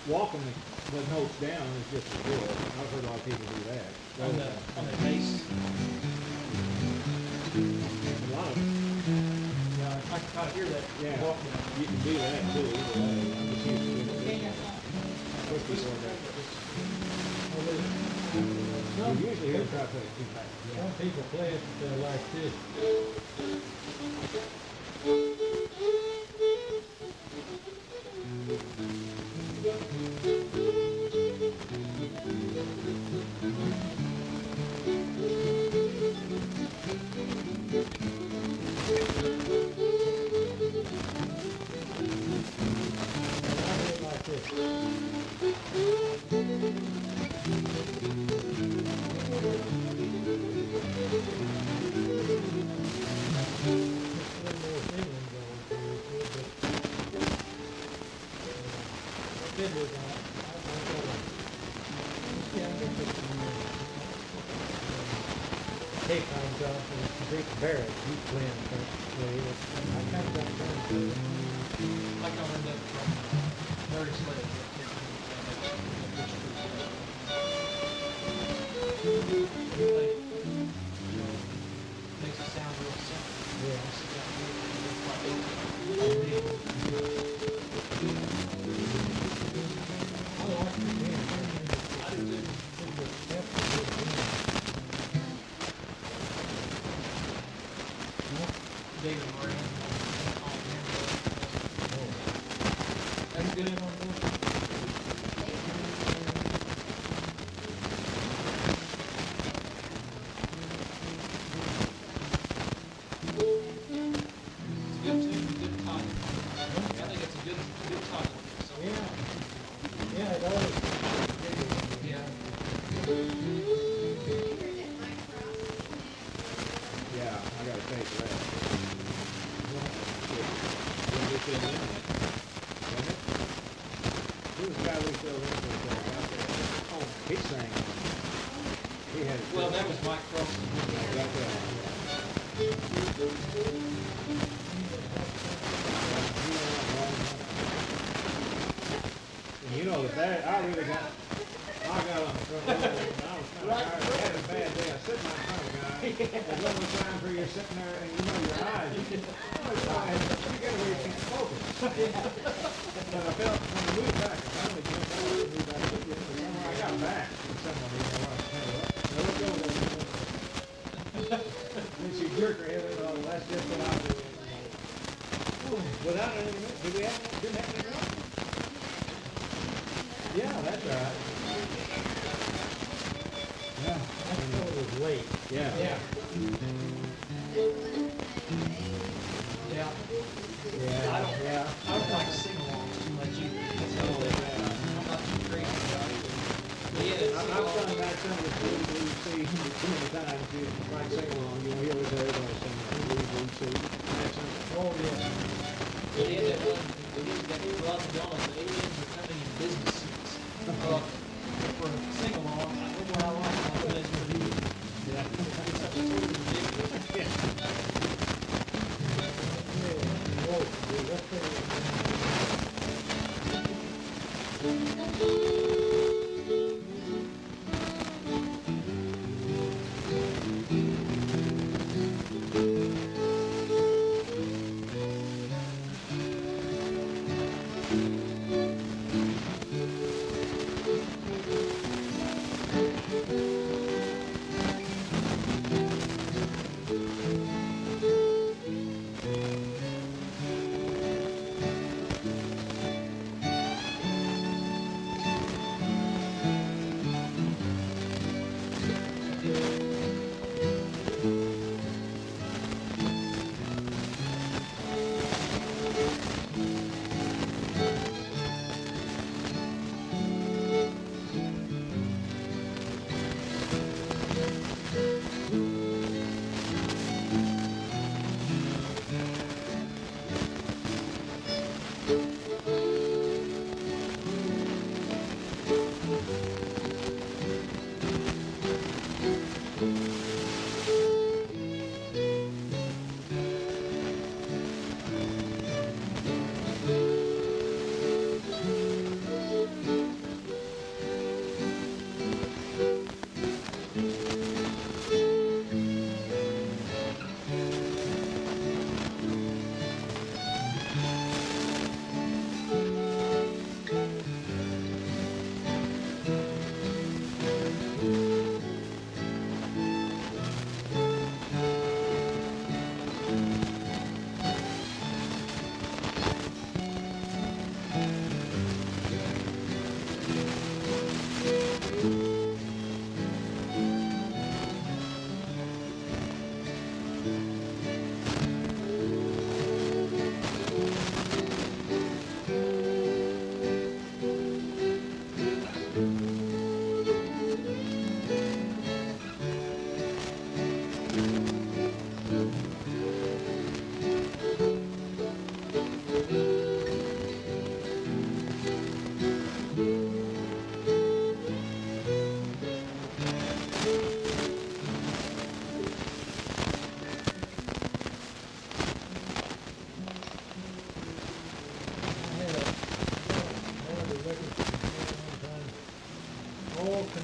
walking the notes down is just as good. I've heard a lot of people do that. On the bass. A lot of, Yeah, I can kind of hear that. yeah, walking. you can do that too. Either way. I'm just used to it. Push the board back. You usually hear try to play it too fast. Some people play it like this. Barrett, he's playing that way. I kind of got turned to it. Like I learned that from Larry Slade. Makes it sound real simple. Yeah. I like the band. I do too. David Moran. That's good on board. make it last. When we fill in it. Wasn't it? Who was the guy we filled in with out there? Oh, he sang. He had it. Well, that was Mike Crossan. Right there. And you know that I really got on the front row and I was kind of tired. I had a bad day. I was sitting in front of a guy. There's one more time where you're sitting there and you know your eyes. You get where you can't focus. But I felt when we moved back, I finally jumped out and moved back. Somewhere I got back from someone who didn't want to stand up. So let's go there. Then she jerked her head in. Oh, that's just what I do. Without an intermission, did we have didn't have an intermission? Yeah, that's right. Yeah. I thought it was late. Yeah. Yeah. Yeah. Yeah. I don't like sing-alongs too much either. That's how they, I'm not too crazy about it. But yeah, I've done that some of the blues we see too many times. You might sing along, you know, you always hear everybody sing the blues we see. Oh, yeah. But yeah, that one, that Rob Jones, the aliens are coming in business suits. For a sing-along, I think what I like about that is what he, Yeah. it's such a totally ridiculous.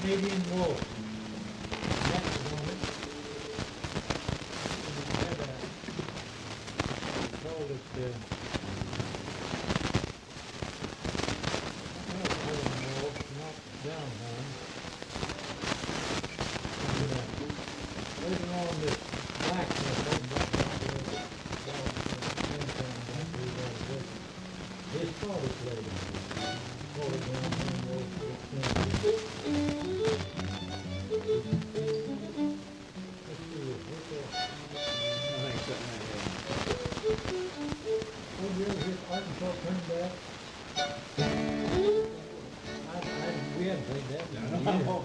Canadian Wolf. That's the one. Called it, Wolf, not down home. Later on, this blacksmith his father played it. Called it down home, Arkansas Turnback. We hadn't played that. No.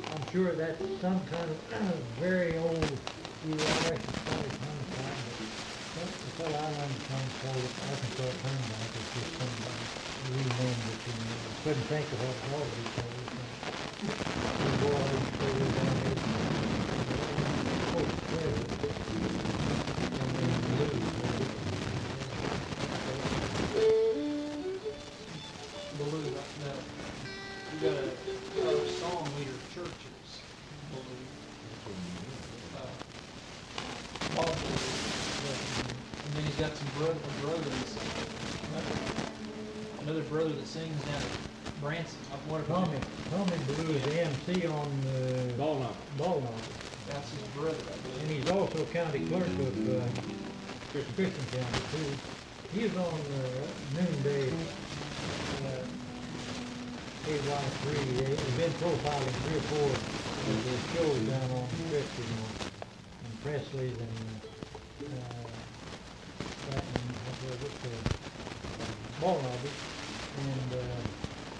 I'm sure that's some kind of very old, I reckon probably Turnback, but the fellow I learned from called it Arkansas Turnback, it's just somebody renamed it, and couldn't think of what it ought to be called. The boy used to live down there, Fort Square, and then blues. Baloo, no. You got a song leader, churches. Baloo. Bob Baloo. And then he's got some brothers. Another brother that sings down at Branson. Tommy Blue is the MC on Ball knocker. Ball Knocker. That's his brother, I believe. And he's also county clerk of Christian County too. He was on noonday KY3. They've been profiling 3 or 4 of the shows down on Christian and Presley's and Ball Knocker and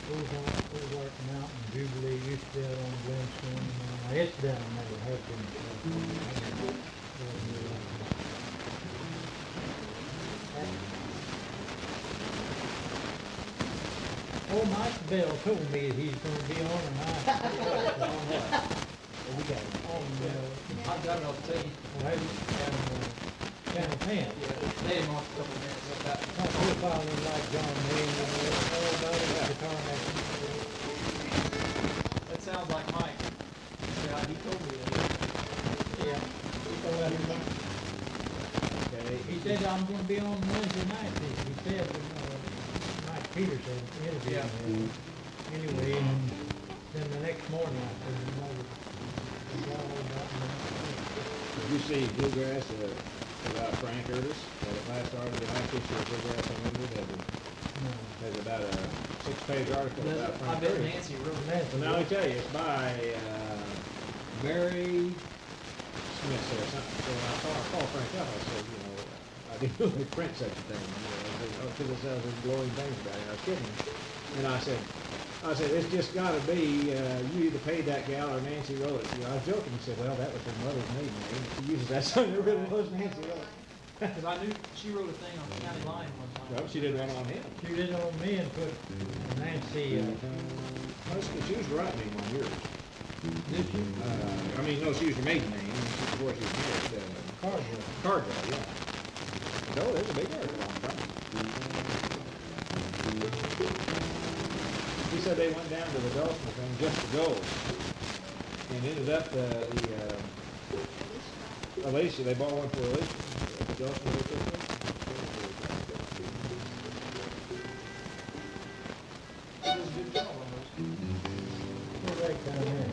Ozarks Mountain Jubilee used to be out on Glenstone. It's down there, Hudson. Oh, Mike Bell told me he's going to be on tonight. On what? We got it. On I've got it, I'll tell you. Channel 10. Yeah, they didn't want a couple minutes of that. Not profiling like John Wayne and all about it, guitar making. That sounds like Mike. Yeah, he told me that. Yeah. He told that him. Okay. He said, I'm going to be on Wednesday night. He said, Mike Peterson interviewed him. Anyway, and then the next morning I said, Did you see Bluegrass about Frank Curtis? That last article, the last issue of Bluegrass Unlimited has about a 6-page article about I Frank bet Curtis. Nancy wrote that. So now let me tell you, it's by Mary Smith or something. So when I called Frank up, I said, I didn't know they print such a thing. Because it says there's glowing things about it. I was kidding. And I said, it's just got to be, you either paid that gal or Nancy wrote it. I was joking. He said, well, that was her mother's maiden name. She uses that song. It really was Nancy wrote it. Because I knew she wrote a thing on the county line one time. Well, she did one on him. She did it on me and put Nancy, She used her right name on yours. did she? No, she used her maiden name before she was married. Cardwell, yeah. So there's a big article on it. He said they went down to the dulcimer thing just to go, and ended up Alicia. They bought one for Alicia. The dulcimer they took with. She does a good job on those. Ragtime Annie.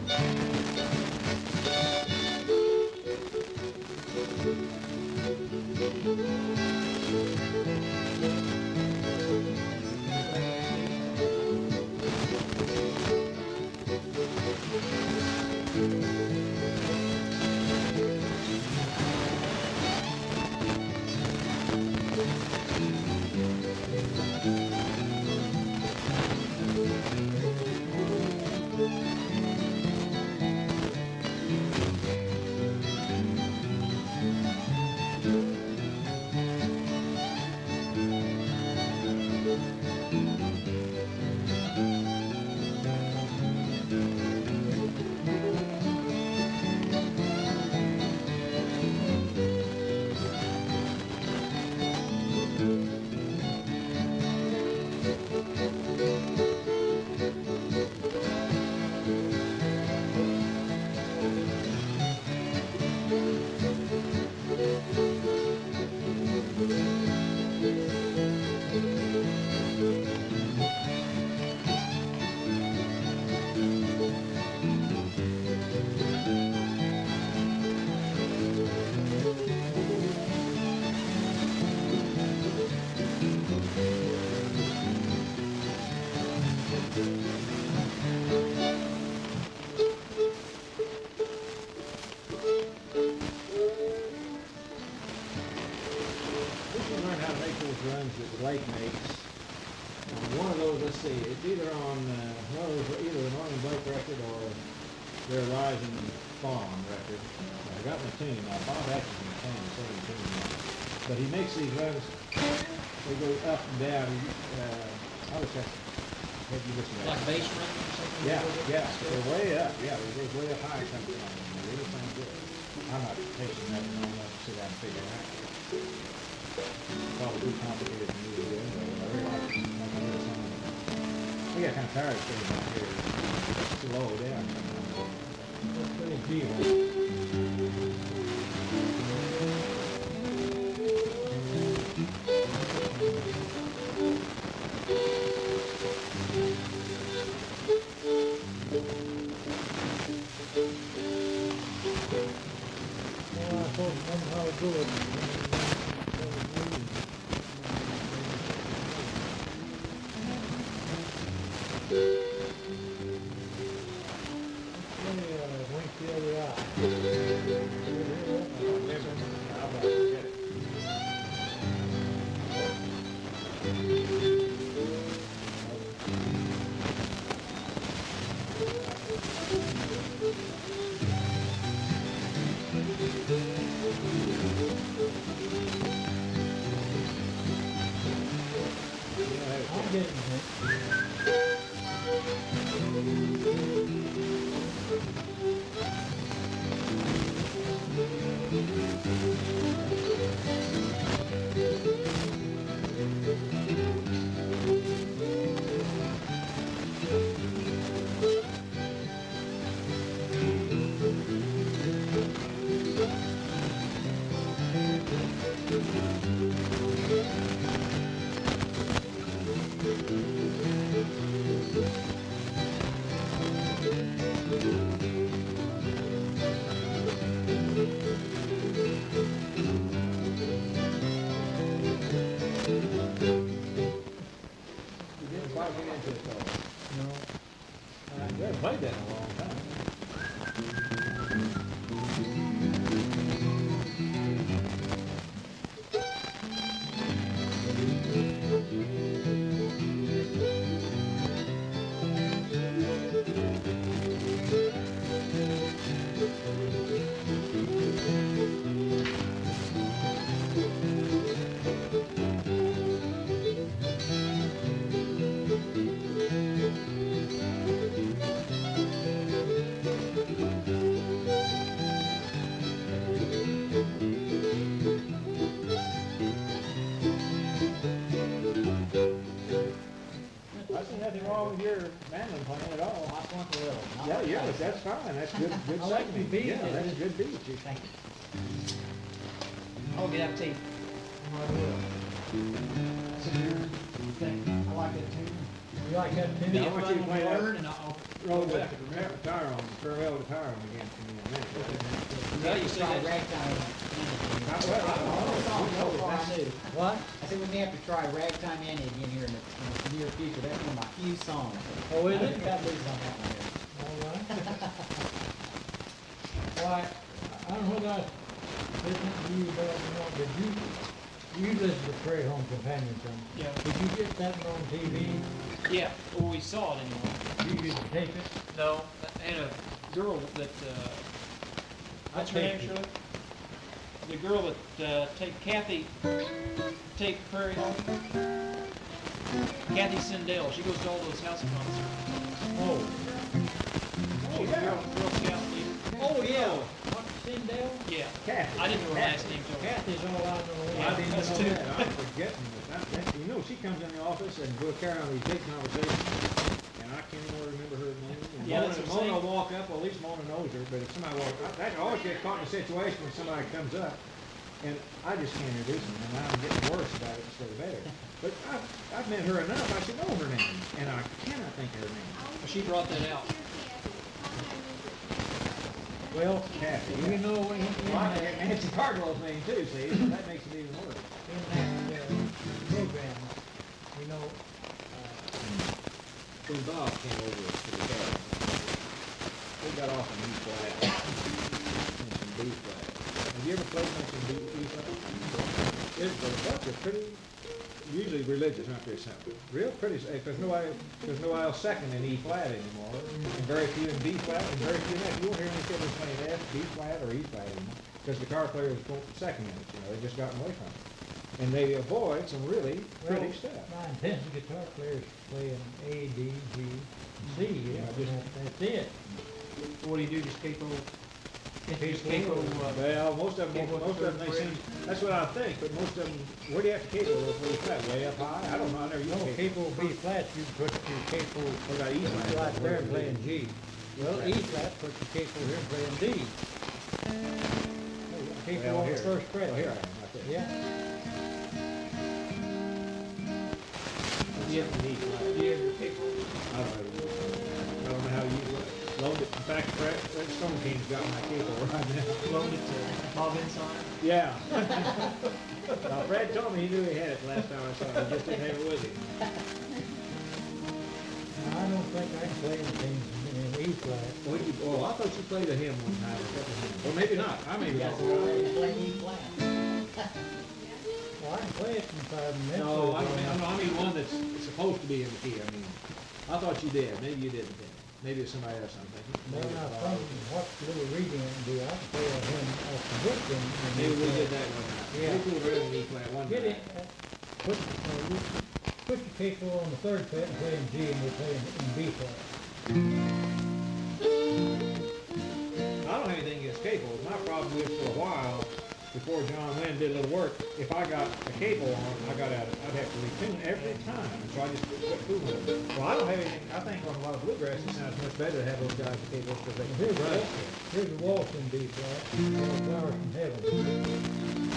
their Rising Fawn record. I got my tune. Now, Bob Atkinson McCann is same tune now. But he makes these runs, they go up and down. I wish I had you listen to that. Like bass run or something? Yeah, yeah, they're way up, yeah, they're way up high something on them, they really sound good. I'm not tasting nothing long enough to sit down and figure it out. Probably too complicated for me to do anyway, but I really like it. I can hear some of them. I got kind of tired of sitting down here, it's too low down. That's pretty deep. Well, I told them how to do it. Wink the other eye. How about forget it? I'm getting it. You didn't quite get into it though. No. I haven't played that in a long time. I see nothing wrong with your mandolin playing at all. Not one for little. not Yeah, one yeah, for that's fine, that's good, good I like the segment. beat. Yeah, that's a good beat. You- Thank you. I'll get up to you. I like that tune. You like that too? Be Yeah, I a want fun you to one play to that. learn, and I'll Roll go the back and remember. guitar on, farewell guitar on again for me in a minute. Yeah, you say that. Ragtime. Well, What? I said we may have to try Ragtime Annie again here in the near future. That's one of my few songs. Oh, is I it? got loose on that one All right. Why, I don't know whether I listened to you, but did you listen to Prairie Home Companion thing? Yeah. Did you get that one on TV? Yeah, well, we saw it anyway. You didn't tape it? No, and a girl that, what's her name, taped it. Shirley? The girl that, take Prairie Home. Kathy Sindel, she goes to all those house concerts. Oh. She's a Girl Scout leader. Oh, yeah. What, Sindel? Yeah, Kathy. I didn't know her last name till. Kathy's all I know. I didn't Us know too. that, I'm forgetting that, you know, she comes in the office and we'll carry on these big conversations, and I can't even remember her name. And Yeah, that's what I'm Mona saying. will walk up, well, at least Mona knows her, but if somebody walks, I always get caught in a situation when somebody comes up, and I just can't introduce them, and I'm getting worse about it instead of better. But I've met her enough, I should know her name, and I cannot think of her name. Well, she brought that out. Well, Kathy, you know, in Well, I that, forget Nancy Cardwell's name too, see, so that makes it even worse. program, you know, When Bob came over to the cabin, we got off on E flat and some B flat. Have you ever played on some B flat? It's a bunch of pretty usually religious, not very simple. Real pretty, there's nobody else second in E flat anymore, and very few in B flat, and very few in F. You won't hear any fiddlers playing F, B flat, or E flat anymore, because the guitar players go second in it, you know, they've just gotten away from it. And they avoid some really pretty stuff. 9/10 guitar players playing A, D, G, and C, you know, that's it. What do you do, just capo? Just Capo, capo, Well, most of them, Capo they seem, that's what I think, but most of them, where do you have to capo before you flat? Way up high? I don't know, I never No, used capo B flat, you put your capo What about E flat? right there playing G. Well, E flat, put your capo here playing D. Capo Well, on the here. first fret. Oh, here I am, right there. Yeah. do you have your capo? I don't know how you load it. In fact, Fred Stone King's got my capo right now. Loan it to Bob Inside? Yeah. Now, Fred told me he knew he had it the last time I saw him, he just didn't have it with him. Now, I don't think I can play anything in E flat. I thought you played a hymn one time, a couple hymns. Or maybe not, I may be Yes, wrong. play E flat. Well, I can play it in 5 minutes. No, I mean one that's supposed to be in the key, I mean, I thought you did, maybe you didn't then. Maybe it's somebody else I'm thinking. No, I think what little reading I can do, I can play a hymn off the book and. Maybe we did that one time. Yeah. We pulled around in E flat one Get it, time. put your capo on the 3rd fret and play in G and we're playing in B flat. I don't have anything against capos. My problem is for a while, before John Wynn did a little work, if I got a capo on, I'd have to retune every time. And so I just quit fooling with it. Well, I don't have anything, I think on a lot of bluegrass, it sounds much better to have those guys with capos because they can Here's run. here's a waltz in B flat, Flowers from Heaven.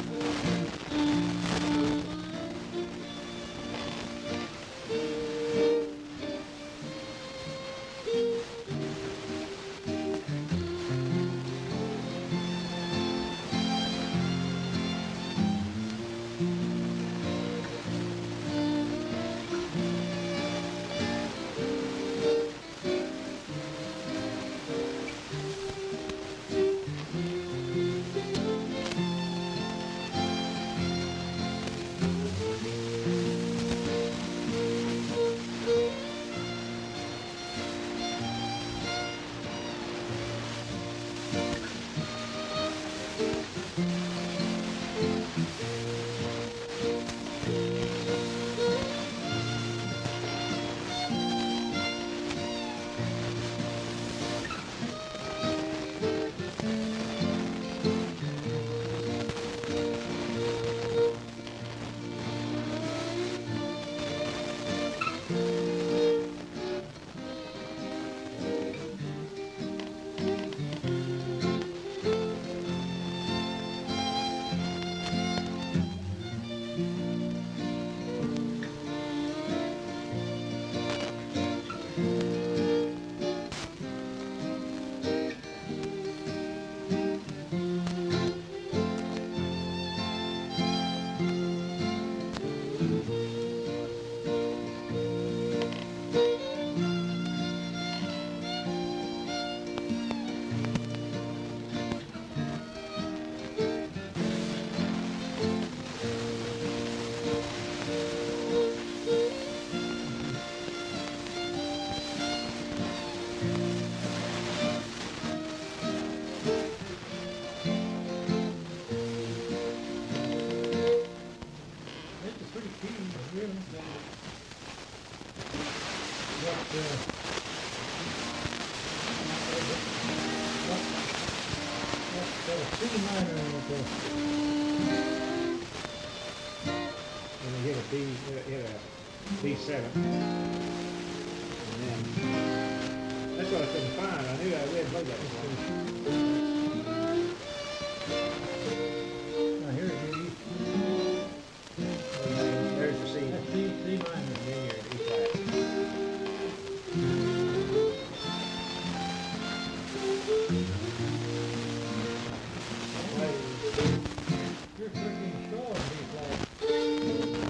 C minor with the, And then hit a B, hit a B7. And then, that's what I couldn't find. I knew I had played that before. now here's your E, There's the C. that's C minor. And then you're in E flat. You're freaking sure in B flat.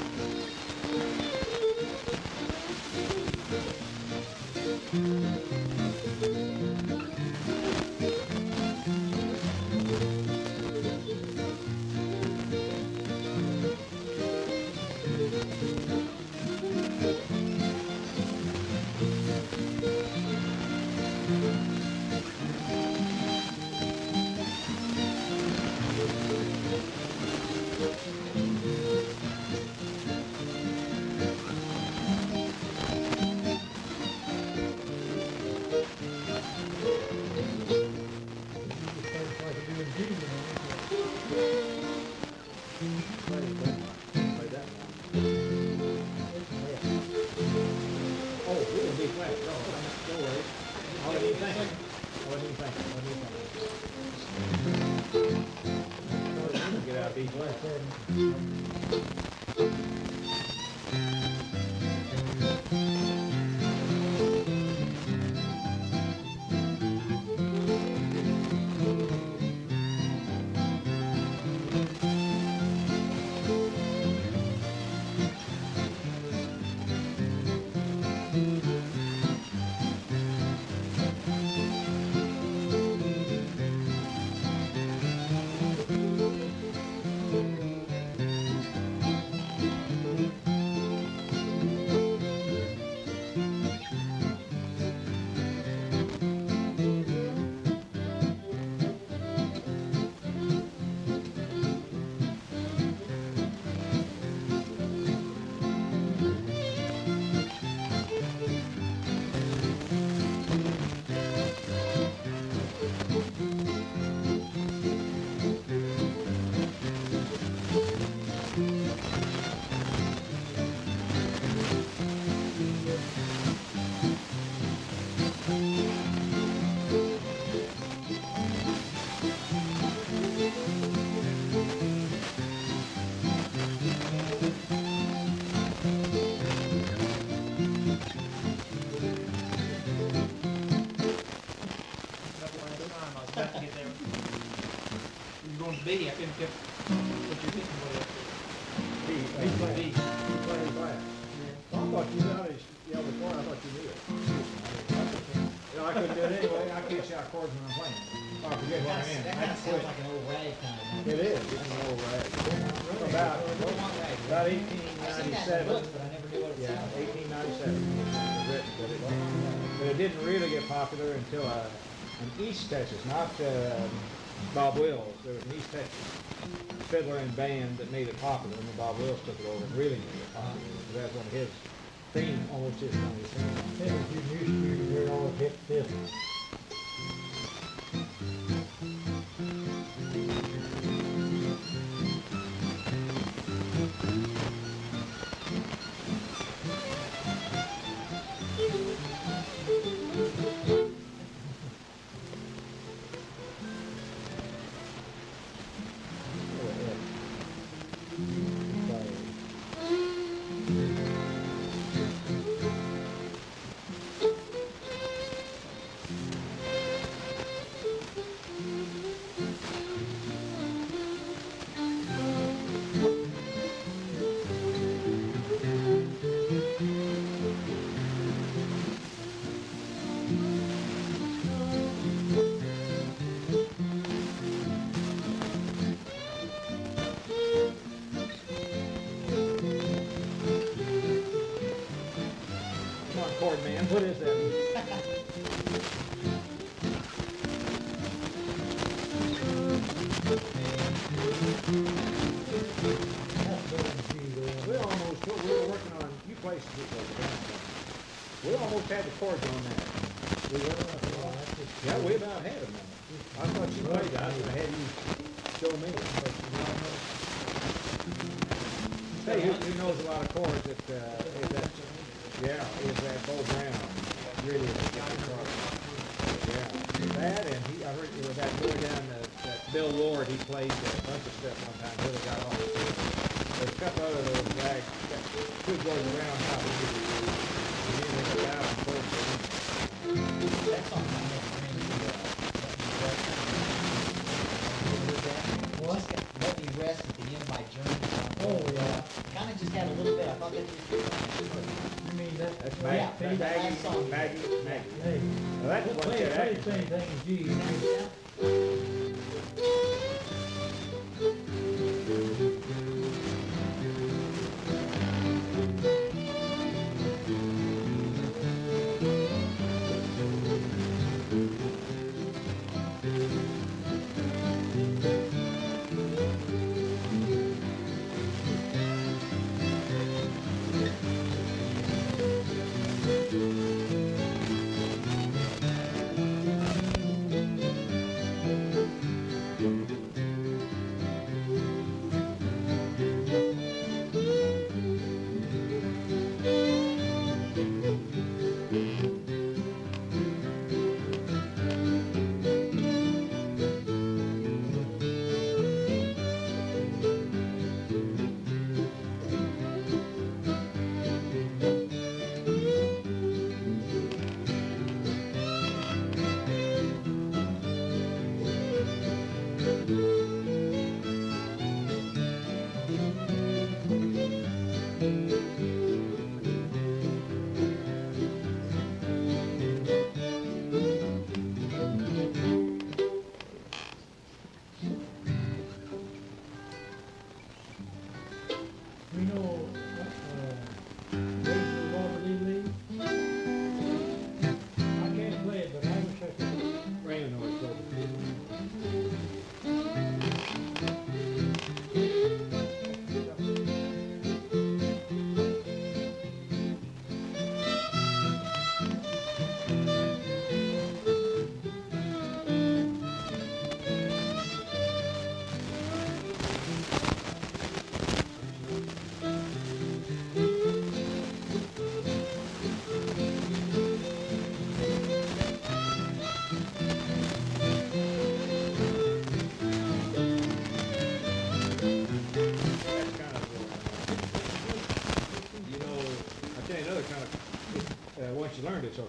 B, I couldn't get what you're thinking what it B, B flat. B flat. I thought you knew how to yell before, I thought you knew it. You know, I couldn't do it anyway, I can't shout chords when I'm playing. Oh, I forget what I am. That kind of sounds like an old ragtime. It is, it's an old rag. About 1897. Books, but I never knew what it Yeah, sounded like. 1897 it was written, but it didn't really get popular until in East Texas, not Bob Wills. There was an East Texas fiddler and band that made it popular, and then Bob Wills took it over and really made it popular. That's one of his theme, almost his one of his theme songs. If you used to hear all hit this. Chord man, what is that? We were working on, you places it was down. We almost had the chords on that. We were, yeah, we about had them now. I thought you played that, I had you show me. Hey, who knows a lot of chords that, is that, yeah, is that Bo Brown, really, yeah, that, and he, I heard, it was that boy down, that Bill Lord, he played a bunch of stuff one time, really got off. There's a couple other little guys, two boys around how to do it. And then they got out and chords. That song kind of brings What? Let Me Rest at the End by Journey. Oh, yeah. Kind of just had a little bit, I thought that was good. You mean that? That's Yeah, Maggie, that last song. Maggie. Hey, Well, that's what play that the same thing as you.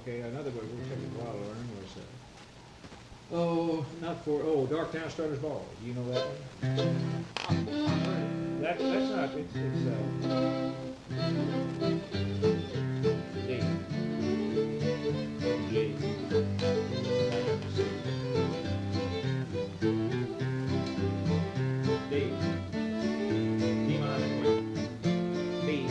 Okay, another one we'll take a while to learn was, Darktown Strutter's Ball. Do you know that one? That's not, it's, D. G. D. D minor. B.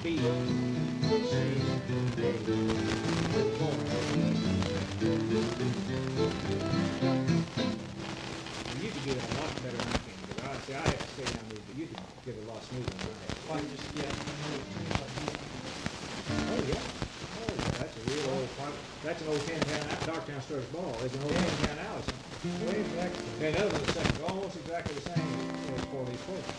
You could get it a lot better than I can, because I have to stay down there, but you could get it a lot smoother than I have. Well, just, yeah, Oh, yeah. Oh, yeah, that's a real old, that's an old 10-town, Darktown Strutter's Ball, it's an old 10-town Allison. Way back then. And another one's the same, almost exactly the same as for these folks.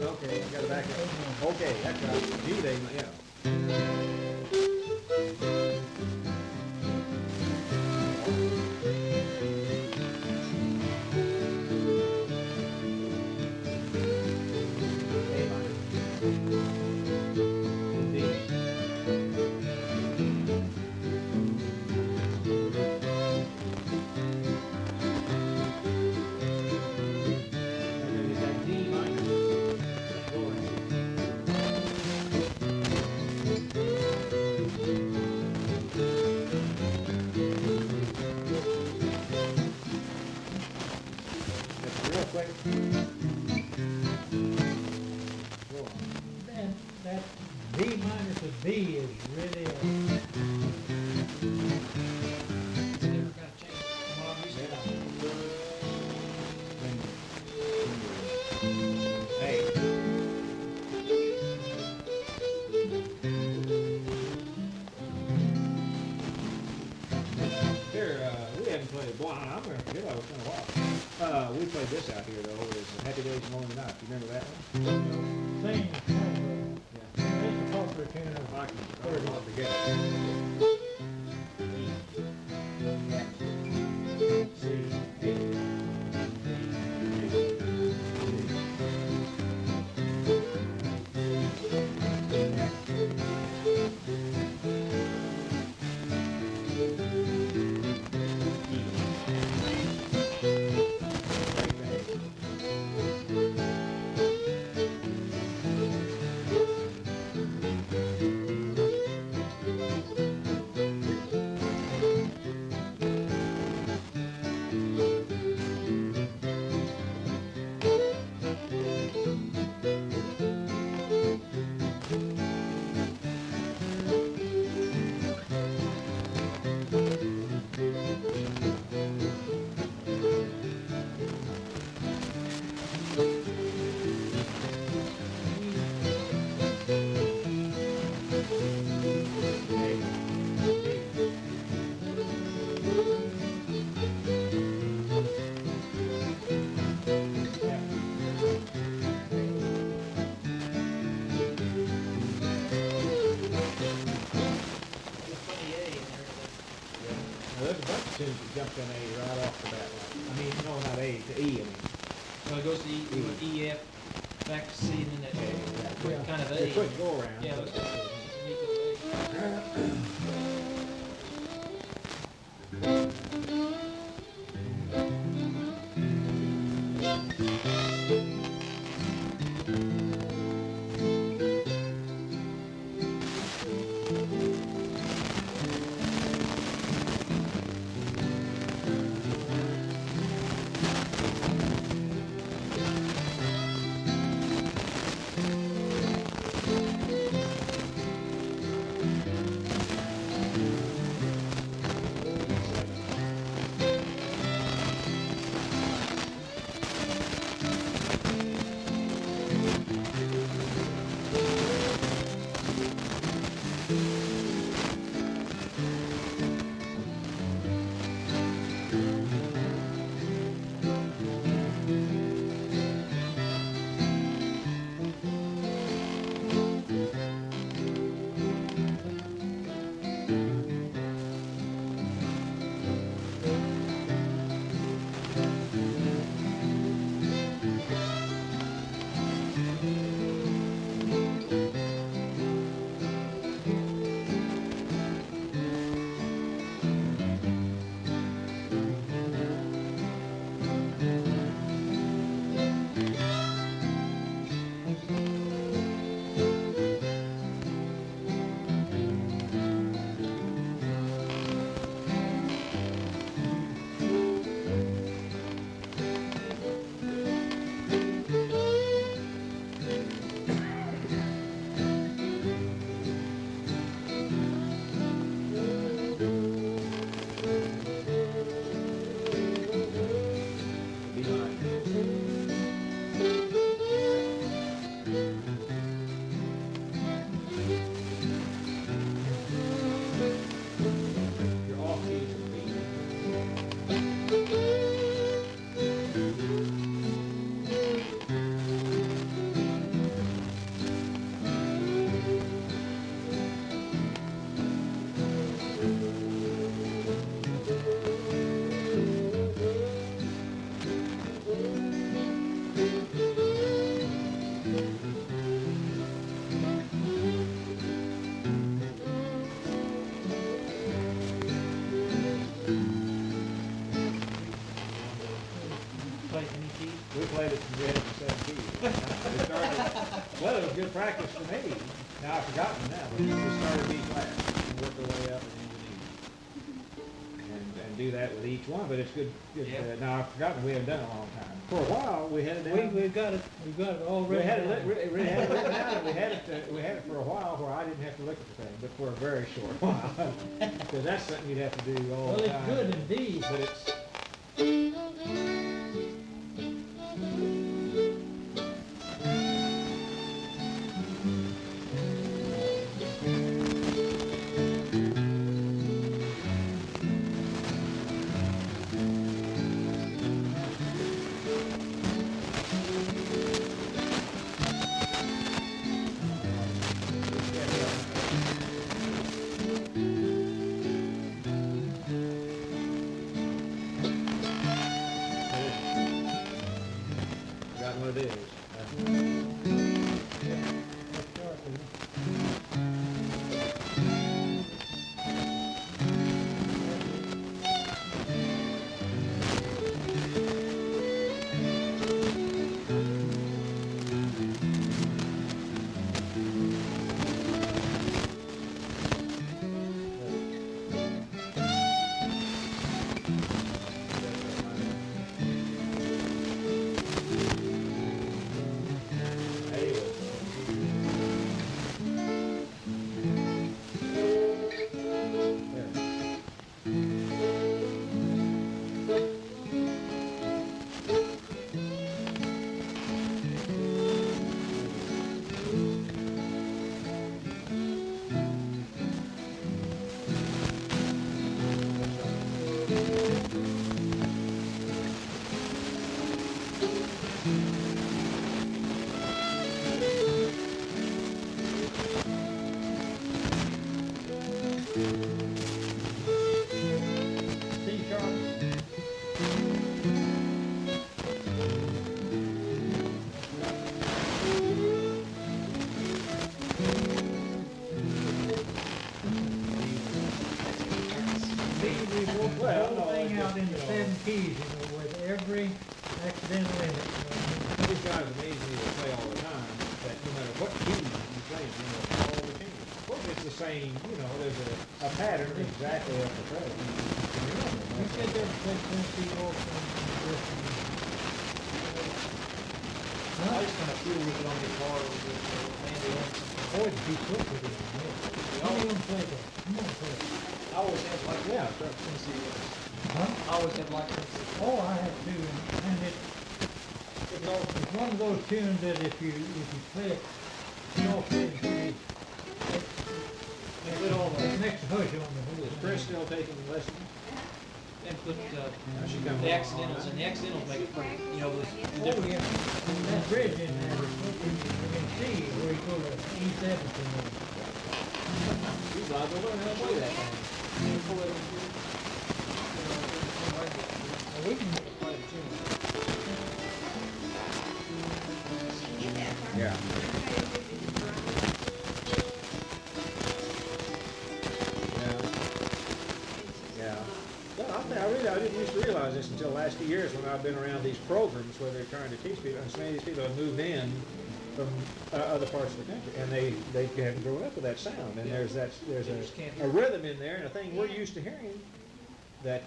Okay, I got it back up. Okay, that's right. G, they, yeah. And that B minor to B is really a, it's a different kind of change from what I'm used to. Hey. Here, we haven't played, boy, I'm gonna forget, I was gonna watch. We played this out here though, it's Happy Days and Lonely Nights, you remember that one? same kind of, Yeah. it's a popular tune of I can, I'll forget it. C, D, There's a bunch of tunes that jumped in A right off the bat. I mean, no, not A, to E, I mean. Well, it goes to E, with E, F, back to C, and then that kind of A. They couldn't go around. Yeah, but- it's a neat little A. practice for me. Now I've forgotten now, but we started B flat and work our way up and into E. And do that with each one, but it's good. Yeah. Now I've forgotten, we haven't done it in a long time. For a while, we had it down. We've got it all We written had it, down. we had it written down, and we had it for a while where I didn't have to look at the thing, but for a very short while. Because that's something you'd have to do all Well, the it's time. good indeed. But it's, forgotten what it is. Let's start with it. C sharp. B, we work the Well, whole no, thing it's out just, into you know, 7 keys, with every accidental in it. These guys amaze me to play all the time, that no matter what key you play, all the keys. Of course, it's the same, there's a pattern exactly up the track. You said there was 6 keys off from this one. I just kind of feel with it on guitar with the banjo. Boy, did he flip with it. Come on, play that. Come on, play it. I always have like Yeah, that. Tennessee Willis. Huh? I always have like Tennessee. Oh, I have two, and it's one of those tunes that if you play it, you all play it, it makes a hush on the whole Is thing. Chris still taking lessons? And put She comes the along accidentals, all and the accidentals make it pretty, the Oh, different. yeah, that bridge in there, you can see where you go to E7 from there. She's liable to learn how to play that thing. We can, Yeah. Yeah. Well, I didn't used to realize this until the last few years when I've been around these programs where they're trying to teach people, and so many of these people have moved in from other parts of the country, and they haven't grown up with that sound, and there's a rhythm in there, and a thing we're used to hearing that,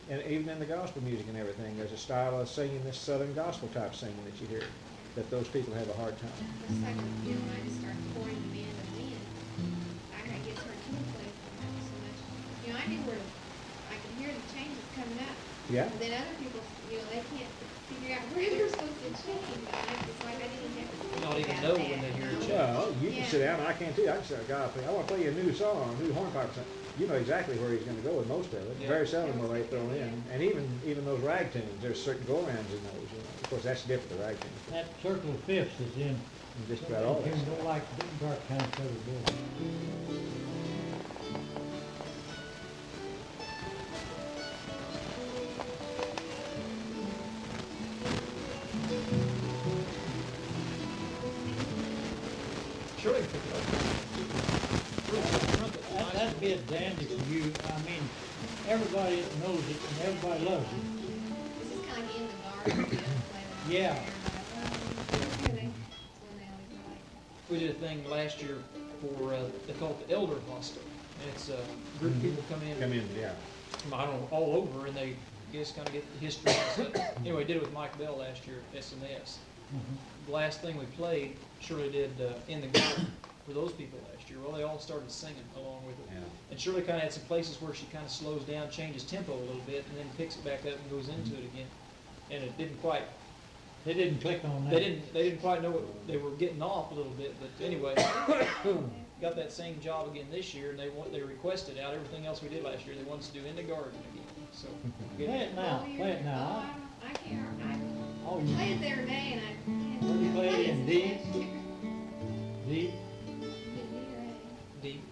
and even in the gospel music and everything, there's a style of singing, this Southern gospel type singing that you hear, that those people have a hard time. It's like, when I just start pouring them in and in, I get hard to play so much. I knew where, I could hear the changes coming up. Yeah? And then other people, they can't figure out where they're supposed to change. It's like I didn't have to You think don't even about know that. when they hear it. Well, you can Yeah. sit down, I can too. I can say, God, I want to play you a new song, a new hornpipe song. You know exactly where he's going to go with most of it. Yeah. Very seldom will they throw in. And even those rag tunes, there's certain go-rounds in those. Of course, that's different, the rag tunes. that circle of fifths is in. Just about all that Tunes stuff. don't like dark kind of covered bill. Shirley picked it up. That'd be a dandy for you. I mean, everybody knows it and everybody loves it. This is kind of in the dark. Play with Yeah. everybody. That's when they always like. we did a thing last year for, they call it the Elder Hostel. And it's a group of people come in yeah. from, I don't know, all over, and they just kind of get the history and stuff. Anyway, did it with Mike Bell last year at SMS. The last thing we played, Shirley did In the Garden for those people last year. Well, they all started singing along with it. Yeah. And Shirley kind of had some places where she kind of slows down, changes tempo a little bit, and then picks it back up and goes into it again. And it didn't quite, They didn't click on that. they didn't quite know what they were getting off a little bit, but anyway, got that same job again this year, and they requested out everything else we did last year. They wanted us to do In the Garden again. So Play it now, play it now. I can't, I Oh, you, played it the other day and I can't. Where do you play it, in D? D? deep.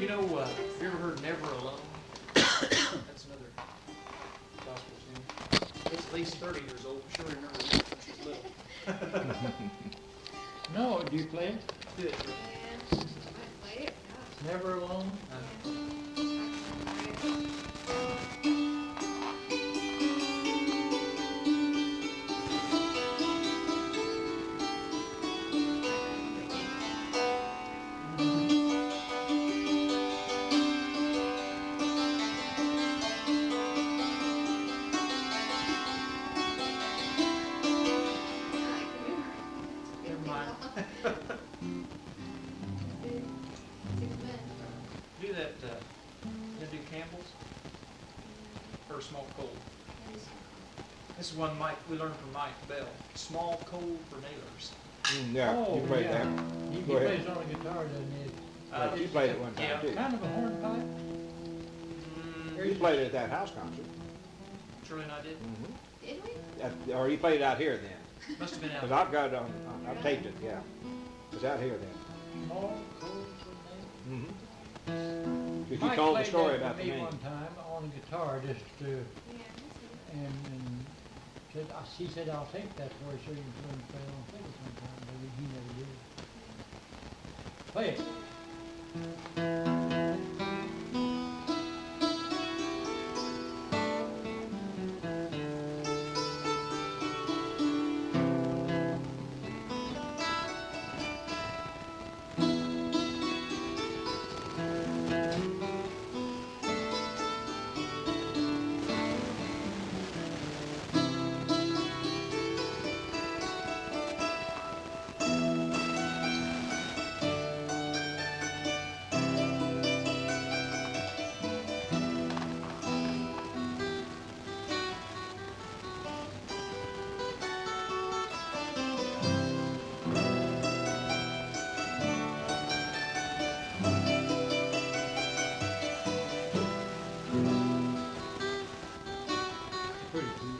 know, have you ever heard Never Alone? That's another gospel tune. It's at least 30 years old. I'm sure you remember it since she was little. No, do you play it? Do it. Yeah, I play it, gosh. Never Alone? Never mind. Do that, you do Campbell's? Or Small Cold? This is one we learned from Mike Bell. Small Cold for Nailers. Yeah, you played yeah. that. He Go ahead. plays on the guitar, doesn't he? You played it one yeah. time too. Kind of a hornpipe? You played it at that house concert. Shirley and I did. Did we? Or you played it out here then. Must have been out. Because I've got it on, I've taped it, yeah. It was out here then. Small Cold for Nailers. Because you told the story about the Mike name. played that for me one time on the guitar, just to, Yeah, and said, he said, I'll take that for you so you can learn to play on fiddle sometime, but he never did. Play it. Pretty cool.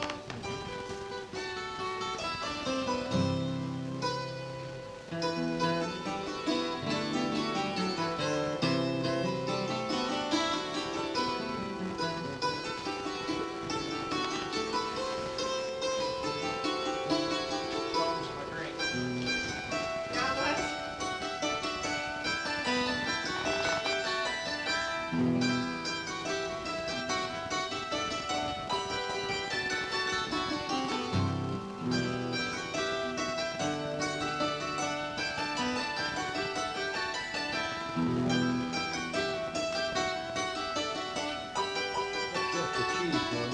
Songs of my drink. God bless. That's just the cheese, man.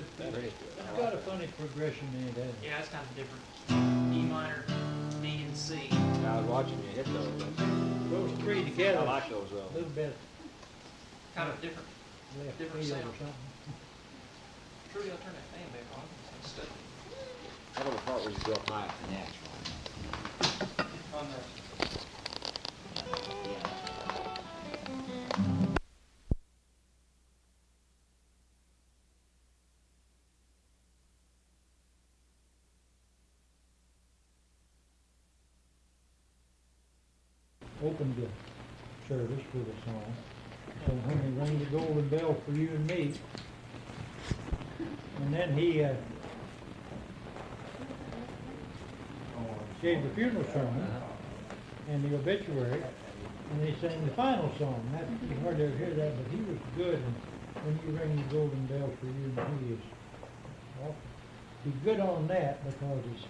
It's got a funny progression in it, hasn't it? Yeah, it's kind of different. E minor, D, and C. I was watching you hit those. Those three together, I a like those though. little bit Kind of different. left Different field or sound. something. Trudy, I'll turn that fan back on. It's stuck How about the part where you go up high? Natural. on the. opened the service with a song. So when he rang the golden bell for you and me, and then he gave the funeral sermon and the obituary, and they sang the final song. That, you hardly ever hear that, but he was good. And when you ring the golden bell for you and me, is well, he's good on that because it's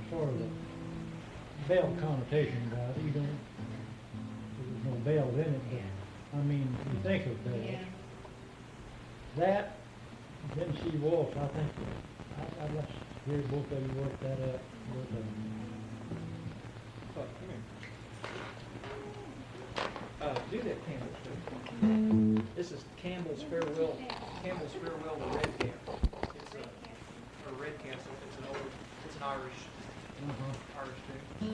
sort of a bell connotation about it. You don't, there's no bells in it, but I mean, you think of bells. Yeah. That, then see Waltz, I think, I'd like to hear both of you work that out. Both of them. Do that Campbell's. This is Campbell's Farewell to Red Cap. It's or Red Castle. It's an Irish tune.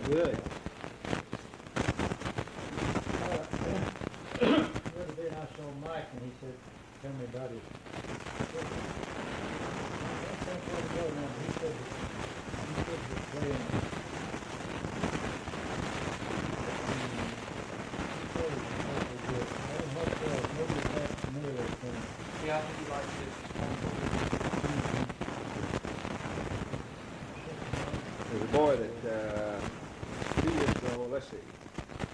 Good. The other day I saw Mike and he said, tell me about his. He said he was playing. Yeah, I think he likes it. There's a boy that, 2 years ago, let's see,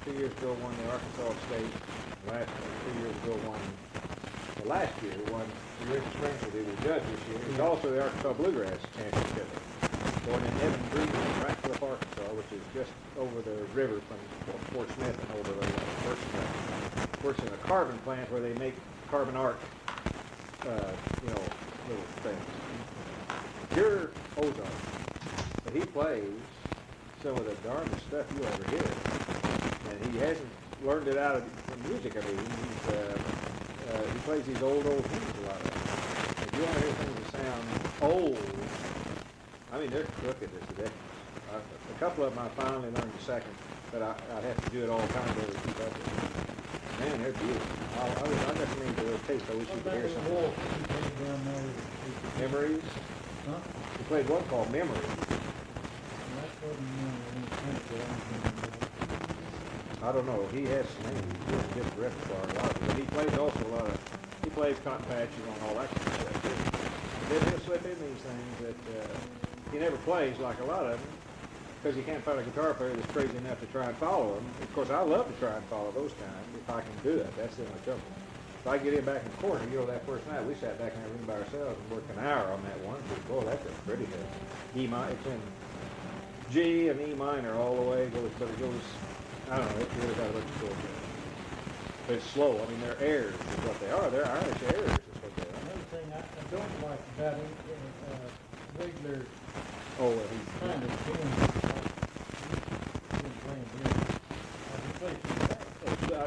2 years ago won the Arkansas State. Last 2 years ago won. Well, last year won the year in Springfield. He was judge this year. He's also the Arkansas Bluegrass Championship. Born in Evan Green, Radcliffe, Arkansas, which is just over the river from Fort Smith and over the works in a carbon plant where they make carbon arc, little things. Pure Ozarks. But he plays some of the darndest stuff you ever hear. And he hasn't learned it out of music. I mean, he plays these old hymns a lot of. If you want to hear things that sound old, I mean, they're crooked as the decades. A couple of them I finally learned the second, but I'd have to do it all the time to keep up with them. Man, they're beautiful. I recommend the tape. I wish you could hear something. Memories? Huh? He played one called Memories. I don't know. He has some names. He has different repertoire. A lot of it. But he plays also a lot of. He plays cotton patches on all that kind of stuff too. But then he'll slip in these things that he never plays like a lot of them because he can't find a guitar player that's crazy enough to try and follow him. Of course, I love to try and follow those kinds if I can do it. That's the only trouble. If I get him back in the corner, that first night we sat back in that room by ourselves and worked an hour on that one. Boy, that's a pretty good. It's in G and E minor all the way. But it goes. I don't know. It's really got a bunch of chords in it. But it's slow. I mean, they're airs is what they are. They're Irish airs is what they are. Another thing I don't like about him, regular Oh, well, he's kind of doing playing blues. He plays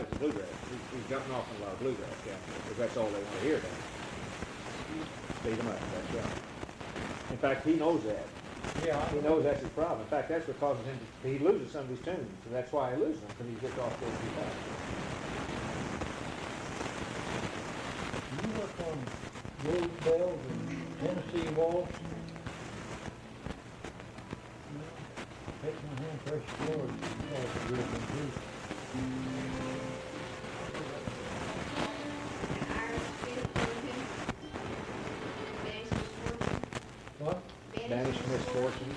it's bluegrass. He's jumping off on a lot of bluegrass, yeah, because that's all they want to hear now. Beat him up, that's right. In fact, he knows that. yeah, He knows that's his problem. In fact, that's what causes him to, he loses some of his tunes, and that's why he loses them, because he gets off those too fast. you work on Rose Bells and Tennessee Waltz. Takes my hand pressure forward. Oh, it's a real good group. What? Banished Misfortune.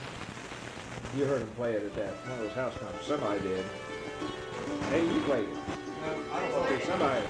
You heard him play it at that, one of those house concerts. Somebody did. Hey, you played it. I don't know. Okay, somebody.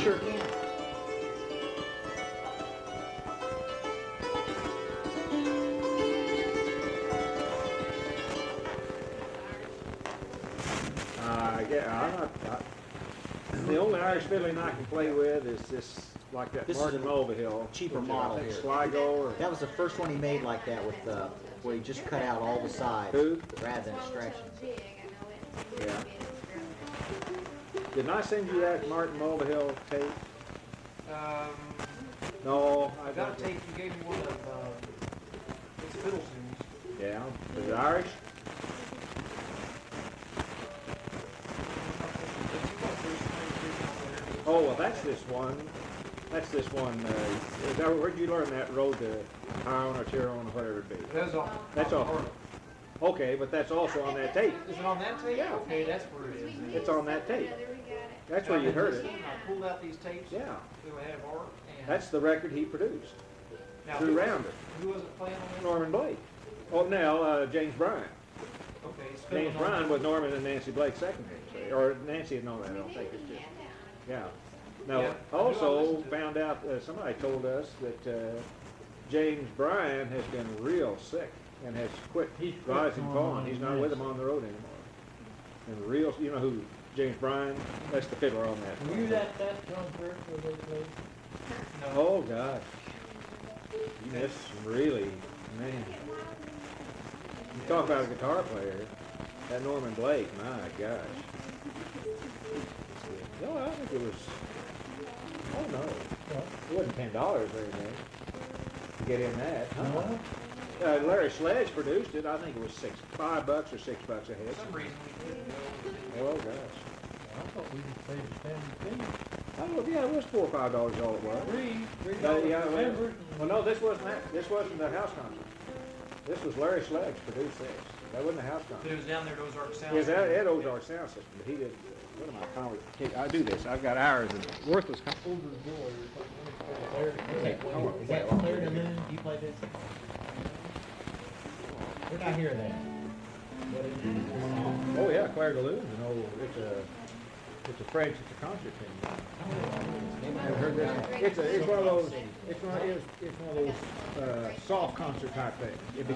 Sure can. The only Irish fiddling I can play with is this, like that This is Martin a Mulvihill. cheaper which is, model I think here. Sligo or That was the first one he made like that with where he just cut out all the sides Who? rather than extraction. Yeah. Didn't I send you that Martin Mulvihill tape? No, I got a tape, you gave me one of, it's Fiddle tunes. Yeah, is it Irish? Oh, well, that's this one. That's this one. Is that, where'd you learn that road to Tyrone or Tyrone or whatever it be? That's all. That's all. Okay, but that's also on that tape. Is it on that tape? Yeah. Okay, that's where it is. It's on that tape. That's where you heard it. I pulled out these tapes. Yeah. That we had of art. And That's the record he produced. now, through Rounder. Who was it playing on this? Norman Blake. Oh, now, James Bryan. Okay, it's James Fiddle on Bryan that. was Norman and Nancy Blake's second name. Or Nancy had known that, I don't think it's just. Yeah. Now, Yeah, I also listened to it. found out, somebody told us that James Bryan has been real sick and has quit He's rising quit falling. on He's not with him on the road anymore. And real, you know who James Bryan? That's the fiddler on that. Were you at that concert where they played? No. Oh gosh, you missed some really, man. You talk about a guitar player, that Norman Blake, my gosh. No, I think it was. Oh no, it wasn't $10 or anything to get in that. Huh? No? Larry Sledge produced it. I think it was $5 or $6 a head. For some reason we couldn't go. Oh gosh. I thought we just paid the standard fee. Oh, yeah, it was $4 or $5 all it was. Yeah, well, no, this wasn't that. This wasn't the house concert. This was Larry Sleggs produced this. That wasn't a house But concert. it was down there at Ozarks Sound. It was at Ozarks Sound System, but he did, what am I calling it? I do this. I've got hours of worthless. Okay, is that Claire de Lune? You play this? Where'd I hear that? Oh, yeah, Claire de Lune, it's a French, it's a concert thing. I've heard this. It's one of those, it's one of those, soft concert type things. It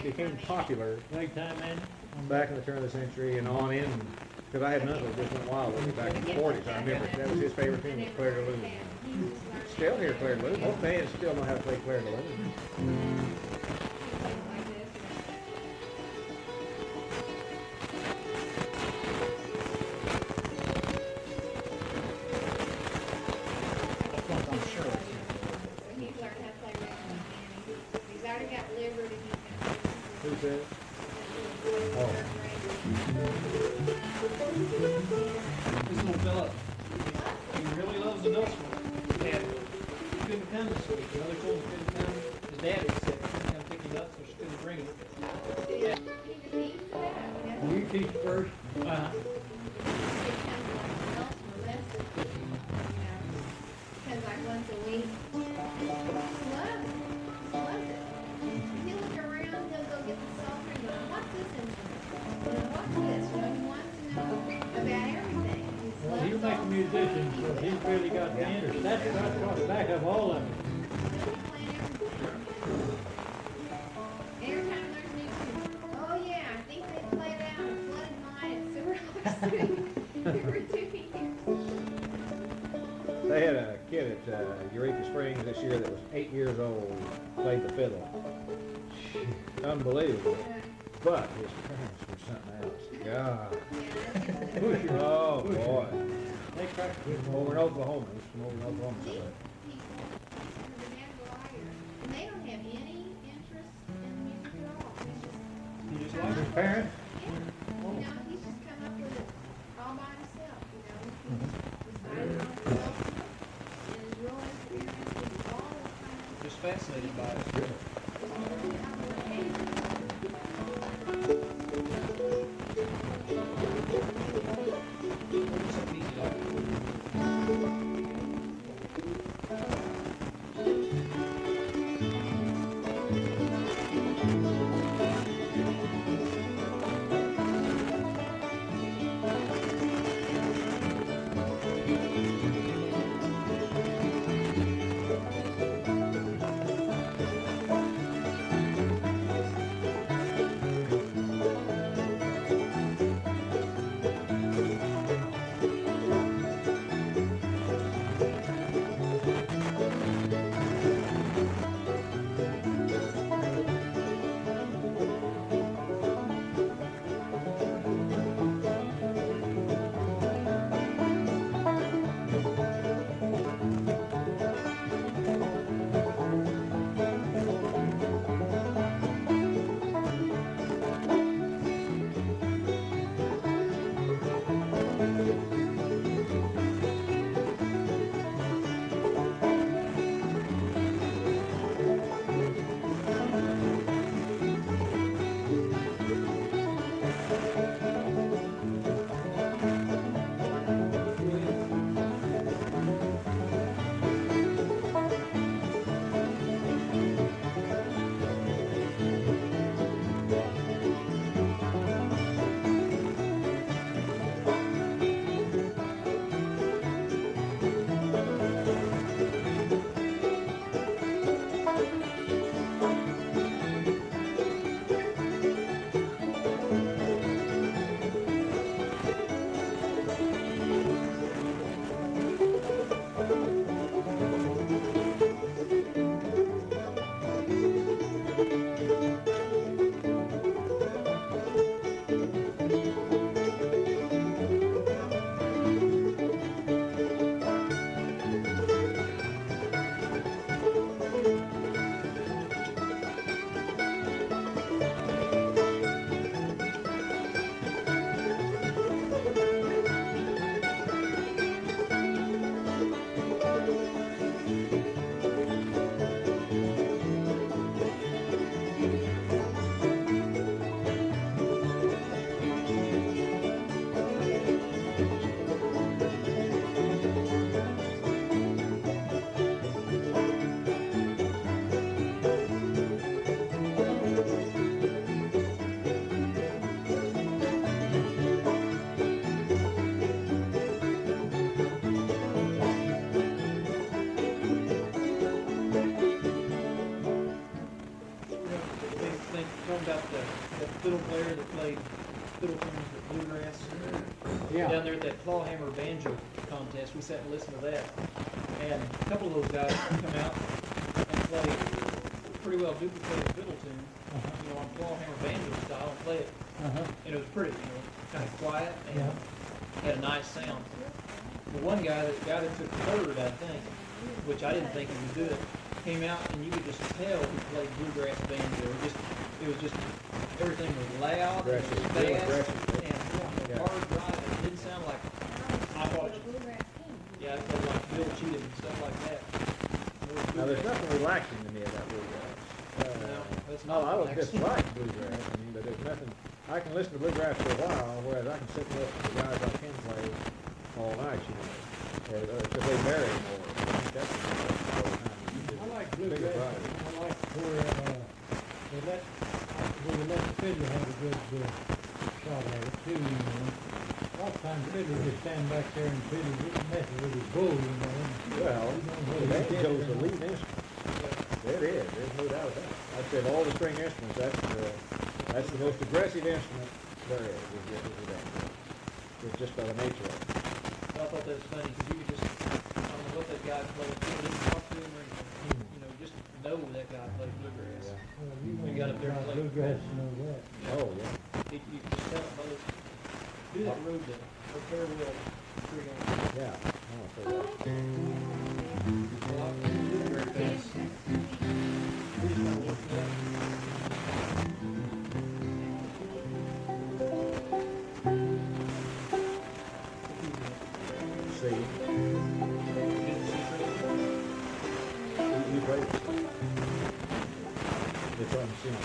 became popular Ragtime Annie? back in the turn of the century and on in, because I had an uncle that just went wild with me back in the 40s. I remember that was his favorite thing was Claire de Lune. Still hear Claire de Lune. Most bands still know how to play Claire de Lune. Who's that? Oh. This little fella, he really loves the dulcimer. And he couldn't come this week. The other told him he couldn't come. His dad had said he couldn't come pick him up, so she couldn't bring him. You teach first. Because like once a week, loves it. He'll look around, he'll go get the psalter, and go, what's this instrument? What's this? He wants to know about everything. Well, he'll make a musician, so he's really got the interest. That's what the back of all of them. Every time there's new tune, oh yeah, I think they played out a flooded mine at Silver Lake City. We were doing it. They had a kid at Eureka Springs this year that was 8 years old, played the fiddle. Unbelievable. But his parents were something else. God. Oh, boy. They practice Over in Oklahoma. He's from over in Oklahoma He, somewhere. the man's a liar. And they don't have any interest in music at all. He just come likes up his parents? with- Yeah. You know, he's just come up with it all by himself, you know. He's decided on himself. And is real experienced in all the kinds just fascinated by it. Something easy like it. talking about the fiddle player that played fiddle tunes with bluegrass. Yeah. Down there at that clawhammer banjo contest, we sat and listened to that. And a couple of those guys come out and play pretty well duplicated fiddle tune, you know, on clawhammer banjo style and play it. And it was pretty, you know, kind of quiet and had a nice sound. The one guy that took third, I think, which I didn't think he would do it, came out and you could just tell he played bluegrass banjo. It was just everything was loud, it was fast, and hard driving. It didn't sound like I thought it. Yeah, it played like Bill Cheatham and stuff like that. Now, there's nothing relaxing to me about bluegrass. No, that's No, not I don't relaxing. dislike bluegrass, I mean, but there's nothing, I can listen to bluegrass for a while, whereas I can sit and listen to guys I can play all night, you know, or to play Mary more. I think that's all the time. I like bluegrass, I like where, they let the fiddler have a good, shot at it too, you know. A lot of times fiddler just stand back there and fiddle, just messing with his bow, you know. Well, the banjo's the lead instrument. It is, there's no doubt about it. I'd say of all the string instruments, that's the most aggressive instrument there is the banjo. It's just by the nature of it. I thought that was funny because you could just, I don't know what that guy played, you didn't talk to him or anything, you know, just know that guy played bluegrass. Yeah. Well, You got up there and like played. bluegrass, you know that. Oh, yeah. You could just tell them both. Do that road to repair wheel tree on. Yeah. I want to say that. Very fast. We just gotta work it out. See, you played it. It's on the scene.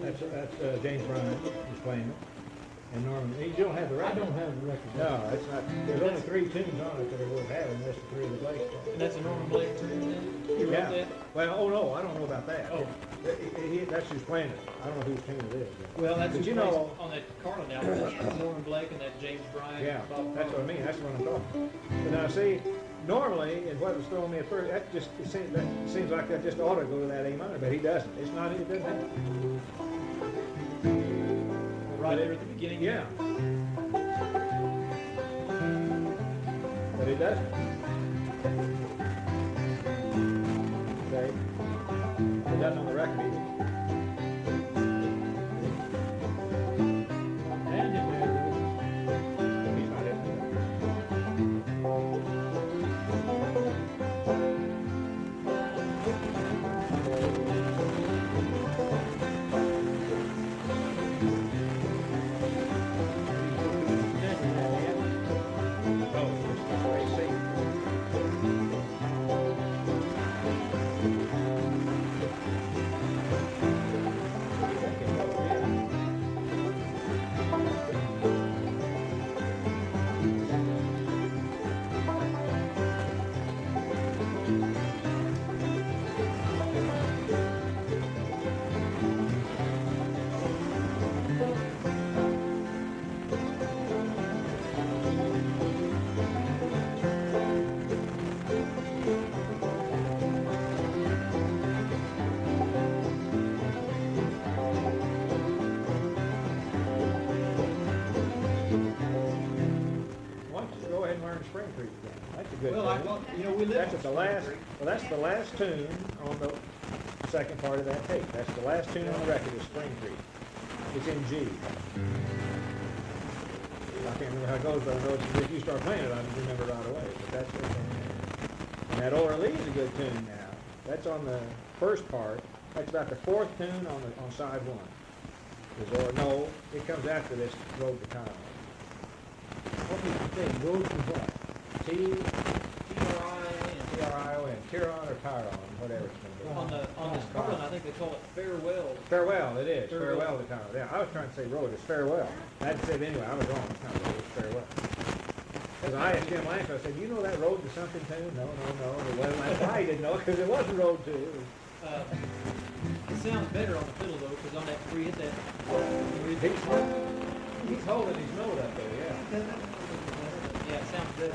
That's James Bryan is playing it, and Norman. You don't have the I record. don't have the record. No, it's not. There's only 3 tunes on it that are worth having. That's the 3 of the Blake songs. And that's a Norman Blake tune then? You wrote Yeah. that? Well, oh no, I don't know about that. Oh. That's who's playing it. I don't know whose tune it is. Well, that's But who you plays know- on that Carlin album, Norman Blake and that James Bryan. Yeah, Bob that's what I mean. That's what I'm talking. But now, see, normally, and what was throwing me at first, that seems like that just ought to go to that A minor, but he doesn't. It's not. It doesn't have. Right there at the beginning. Yeah. But it doesn't. Okay. It doesn't on the record either. And it So he's not in there. good Well, I tune. thought, you know, we live That's on at the last, Spring well, that's the last tune on the second part of that tape. That's the last tune on the record is Spring Creek. It's in G. I can't remember how it goes, but I know it's, if you start playing it, I remember right away. But that's it. And that O'Reilly is a good tune now. That's on the first part. That's about the fourth tune on side one. No, it comes after this Road to Tyron. What did you say, road to what? T-R-I-N. T-R-I-O-N, Tyron or Tyron, whatever it's going to be. On this card, I think they call it Farewell. Farewell, it is. Farewell. Farewell to Tyron. Yeah, I was trying to say road. It's farewell. I had to say it anyway. I was wrong. It's not road. It's farewell. Because I asked Jim Lanco, I said, you know that road to something too? No. It wasn't. That's why he didn't know, because it wasn't road to. It sounds better on the fiddle though, because on that, where you hit that, He's holding his note up there, yeah. yeah, it sounds better.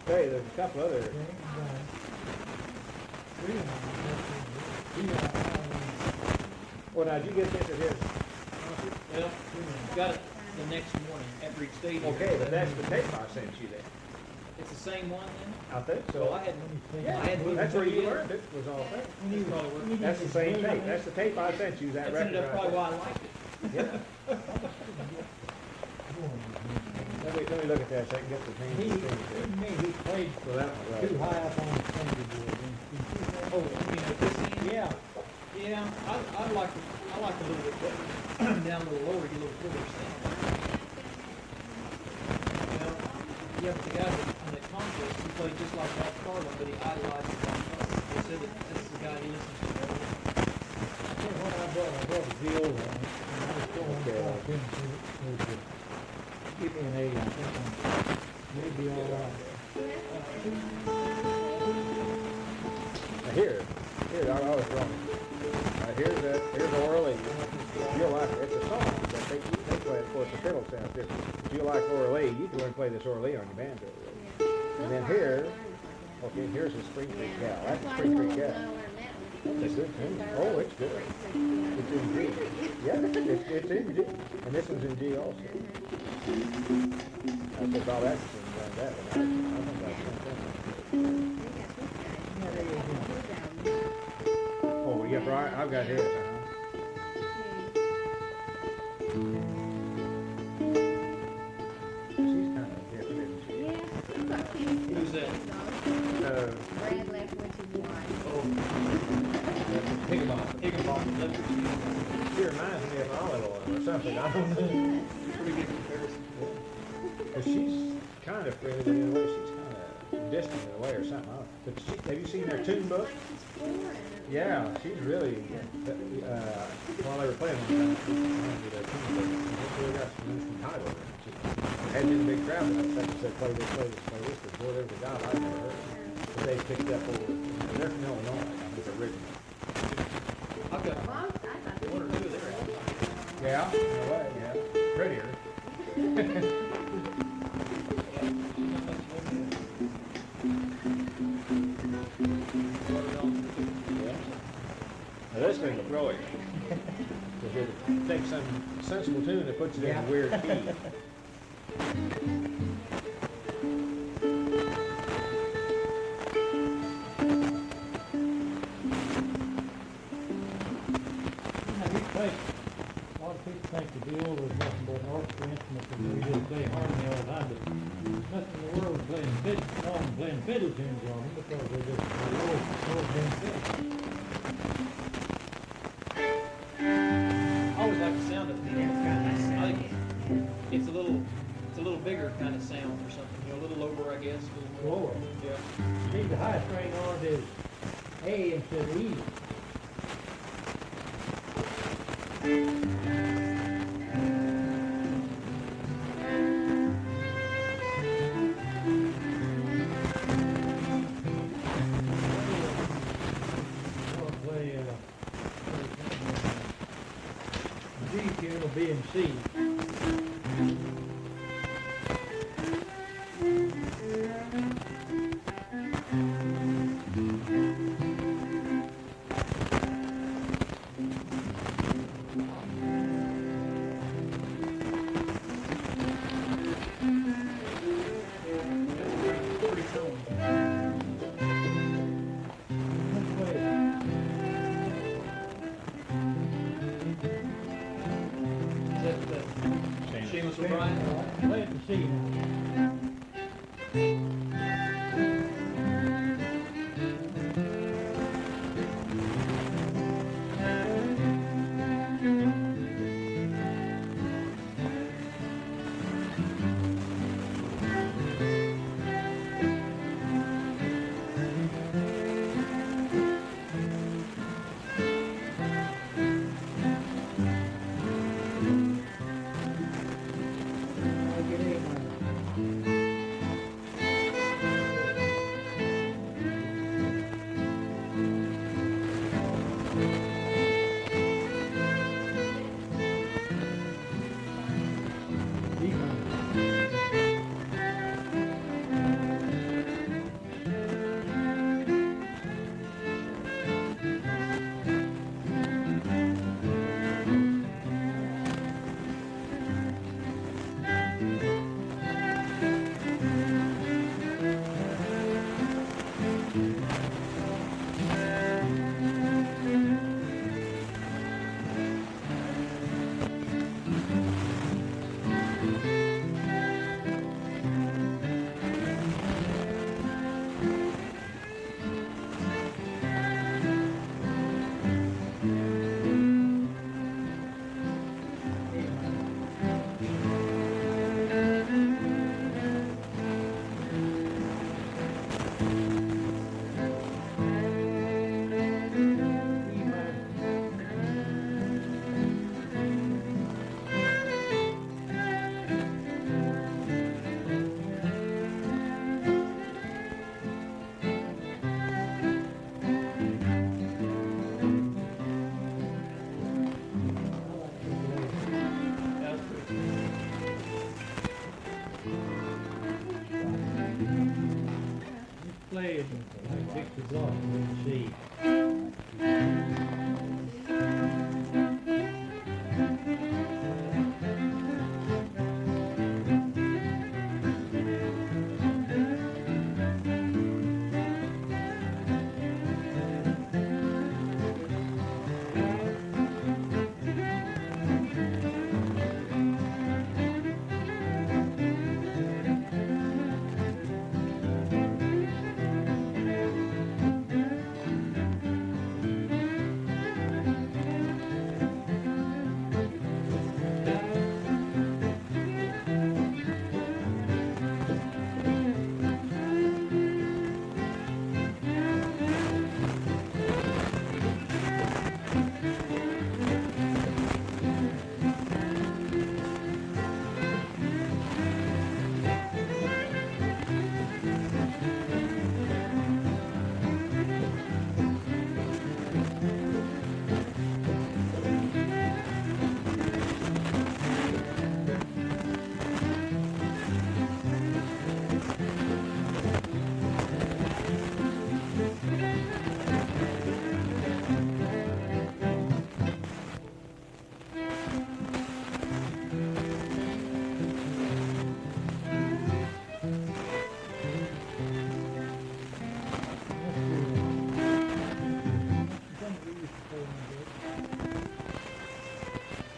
Hey, there's a couple other. Well, now, did you get this at his? Well, got it the next morning after each stayed here. Okay, but that's the tape I sent you then. It's the same one then? I think Well, so. I had, Yeah, I had. that's where you learned it, was all that. That's probably where, That's the same tape. That's the tape I sent you, that that's record ended up probably right why I liked it. there. Yeah. Let me look at that so I can get the name. He played So that one, right. too high up on the fingerboard. Oh, you mean like this end? Yeah, Yeah, I like it a little bit better. Down a little lower, get a little fuller sound. You know, yeah, but the guy on that contest, he played just like Ralph Carlin, but he idolized the Ralph Carlin. He said that that's the guy he listens to. when I brought a viola, and I was going to walk into it, give me an A, I think maybe all right. Now here, I was wrong. Here's Orally. You'll like it. It's a song, but they play it. Of course, the fiddle sounds different. If you like Orally, you can learn to play this Orally on your banjo. And then here, okay, here's a Spring Creek gal. That's a Spring Creek gal. That's a good tune. Oh, it's good. It's in G. Yeah, it's in G. And this one's in G also. I said, oh, that's that one. I think that's something. Oh, yeah, right. I've got his. She's kind of different, isn't she? Who's that? Brad left with his wife. Higginbotham. She reminds me of Olive Oil or something. I don't know. Pretty good comparison. But she's kind of friendly, but in a way she's kind of distant in a way or something. I don't know. But have you seen their tune book? Yeah, she's really, while they were playing one time, she reminded me of their tune book. She really got some interesting titles in it. She hadn't been a big crowd, but I said, play this. But boy, there was a guy I'd never heard. But they picked up over, they're from Illinois, I think originally. I've got one or two of their albums. Yeah, in a way, yeah. Prettier. Now this thing's brilliant. Because it takes some sensible tune and puts it in a weird key. A lot of people think the viola is nothing but an orchestra instrument, and we just play harmony all the time, but there's nothing in the world playing fiddle tunes on them, because they're just old tune fiddle. I always like the sound of it. I think it's a little bigger kind of sound or something, you know, a little lower, I guess. A little more. Lower. Yeah. See, the high string on it is A instead of E. G tune will be in C. Pretty tone. Seamus O'Brien. Play it to see now. Play it and pick the off and see.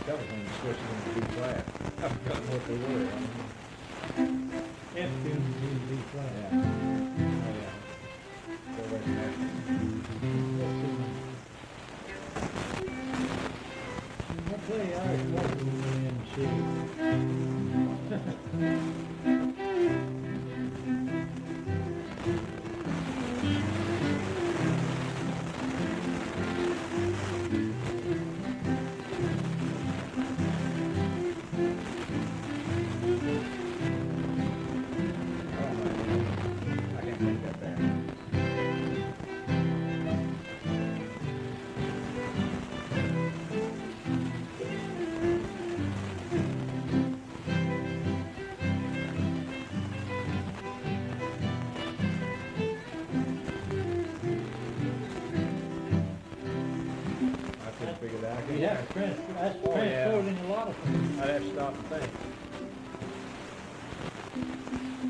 That was when you switched them to B flat. I forgot what they were. F tunes need to be flat. Yeah. Oh, yeah. So that's natural. I'll play Irish Waltz and see. I can't take that back. I couldn't figure that out. Yeah, that's Oh, yeah. transposing a lot of things. I'd have to stop and think.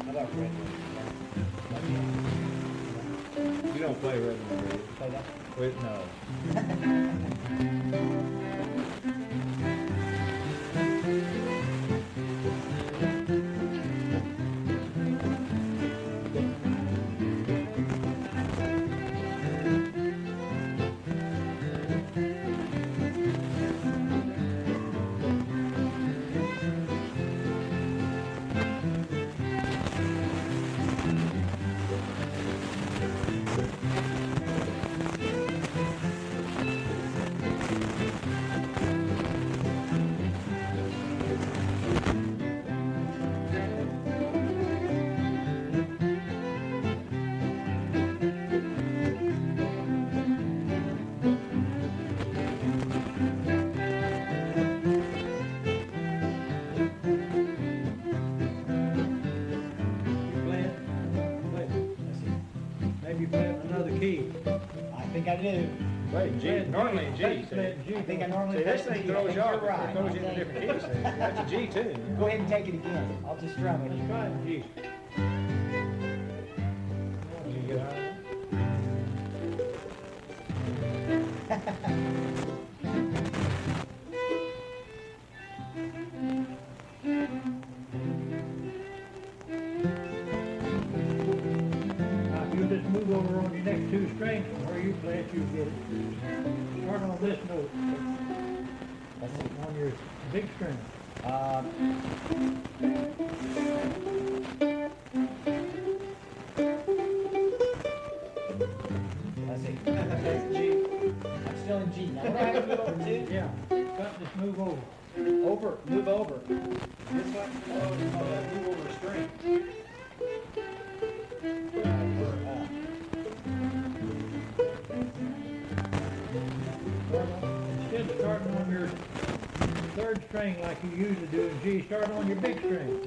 I like red one. You don't play red one, do you? Play that. Wait, no. think I do. Playing G, normally in G. I think I normally. See, this play thing G. I throws think you off, you're it right. throws you in a I think- different key, see, that's a G tune. Go ahead and take it again. I'll just strum it. Try it, G. You get high? Now, if you just move over on your next two strings from where you play it, you get it. Start on this note, Let's see. on your big string. Let's see. That's G. I'm still in G. Now, what do I have to move over to? Yeah, cut, just move over. Over, move over. This one? Oh, move over a string. Instead of starting on your third string like you usually do in G, start on your big string.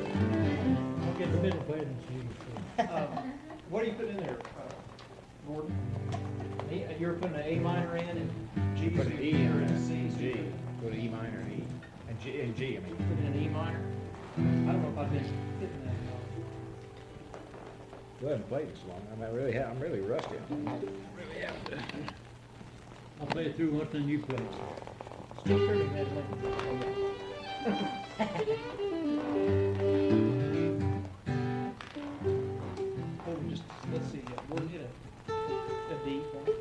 I'll get the middle played in G. What do you put in there, Gordon? You were putting an A minor in and G, Put so an you E in put there, a C, so G, you put an E minor and E, and G, I mean. put in an E minor. I don't know if I've been hitting that. We haven't played this long, I'm really rusty on it. Really haven't. I'll play it through once, then you play. Still pretty bad looking. Oh, just, let's see, Gordon hit a D for me.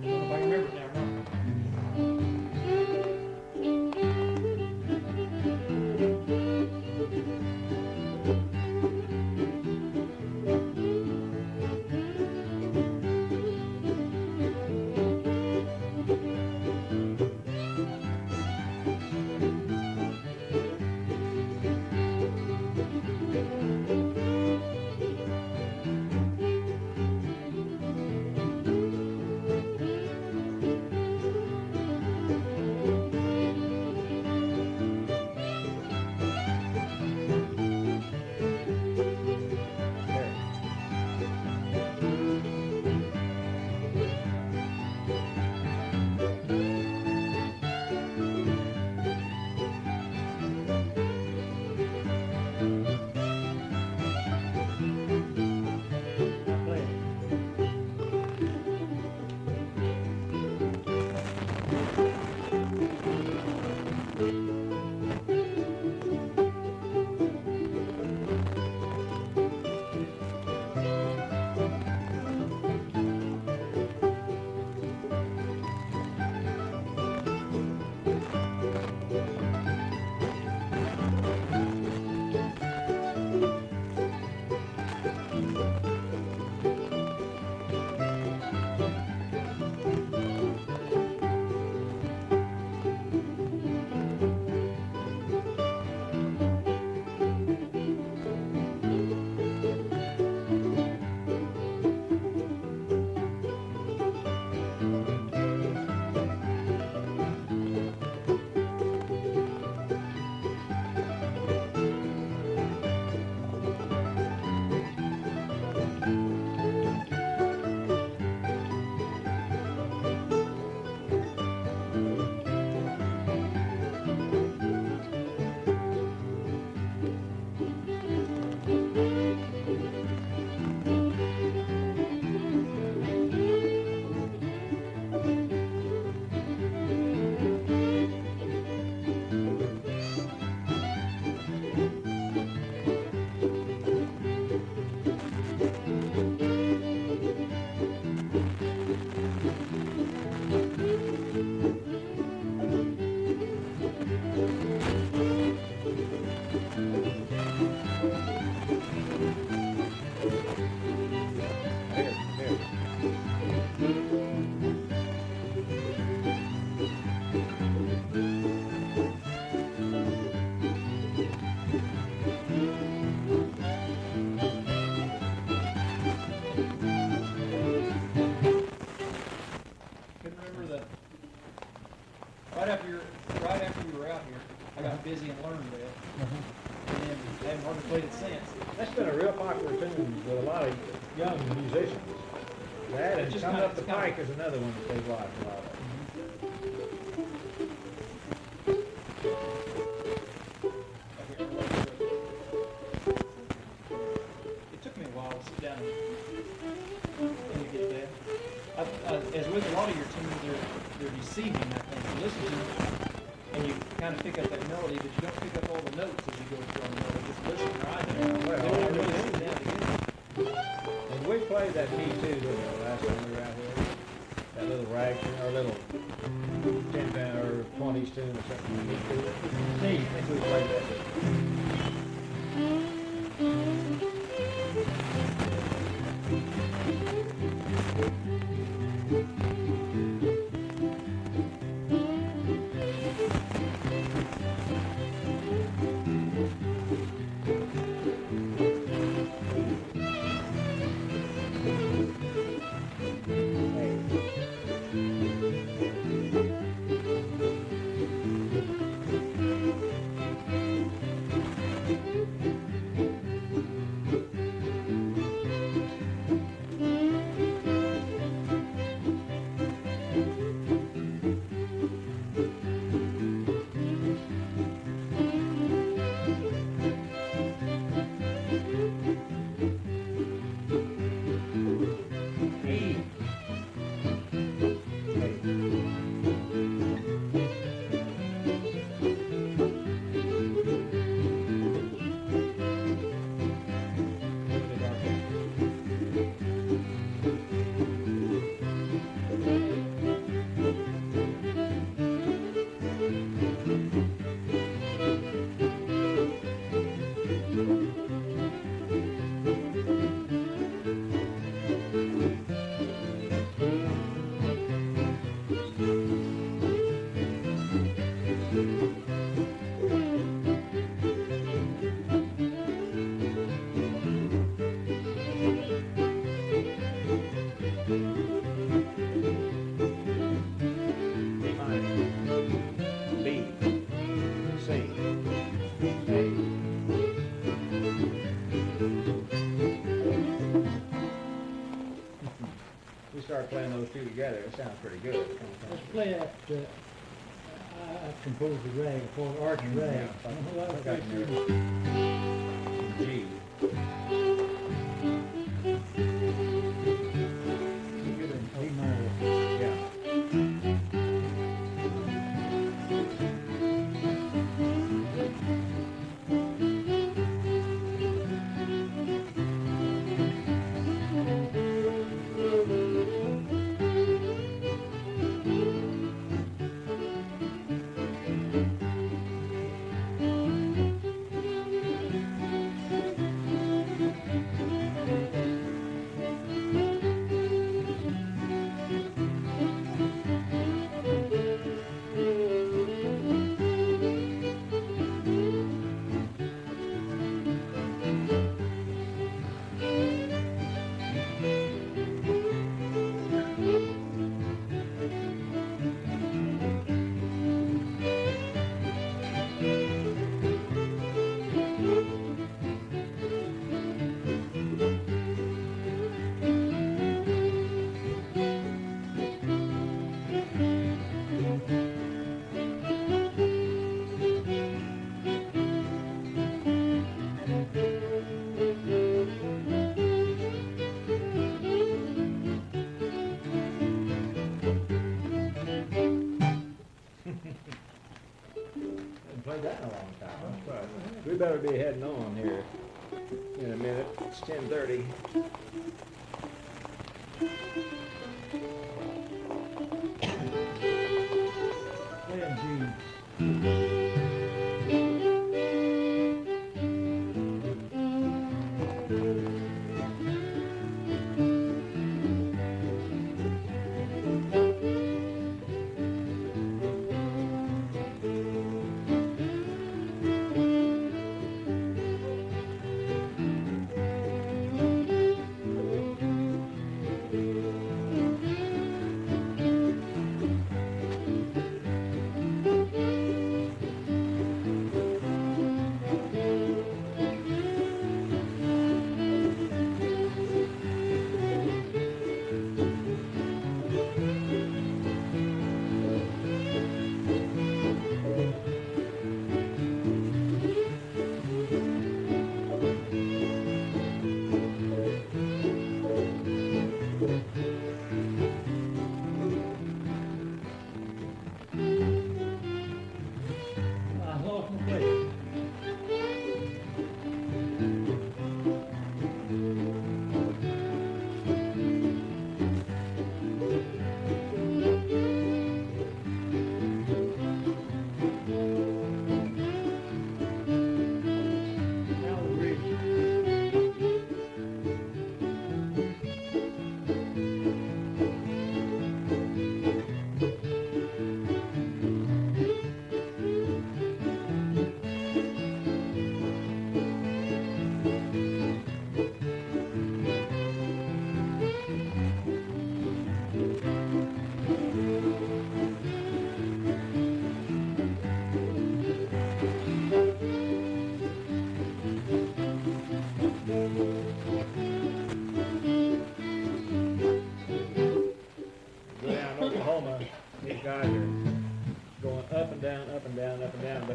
If I can That's been a real popular tune with a lot of young musicians. That and Just Coming kinda- Up the it's kinda- Pike is another one that they've liked a lot of. It took me a while to sit down and to get that. As with a lot of your tunes, they're deceiving, I think. You listen to them and you kind of pick up that melody, but you don't pick up all the notes as you go through on the melody. Just listen, or I don't. Well, They don't really sit down together. And we played that Me Too, didn't we, last time we were out here? That little rag, or little 10 or 20s tune or something. Me Too. I think we played that. Start playing those two together, it sounds pretty good. Let's play that, I composed the rag, called Arch Rag. I got it there. G. D minor. Yeah. Played that in a long time. But we better be heading on here in a minute. It's 10:30. Play in G.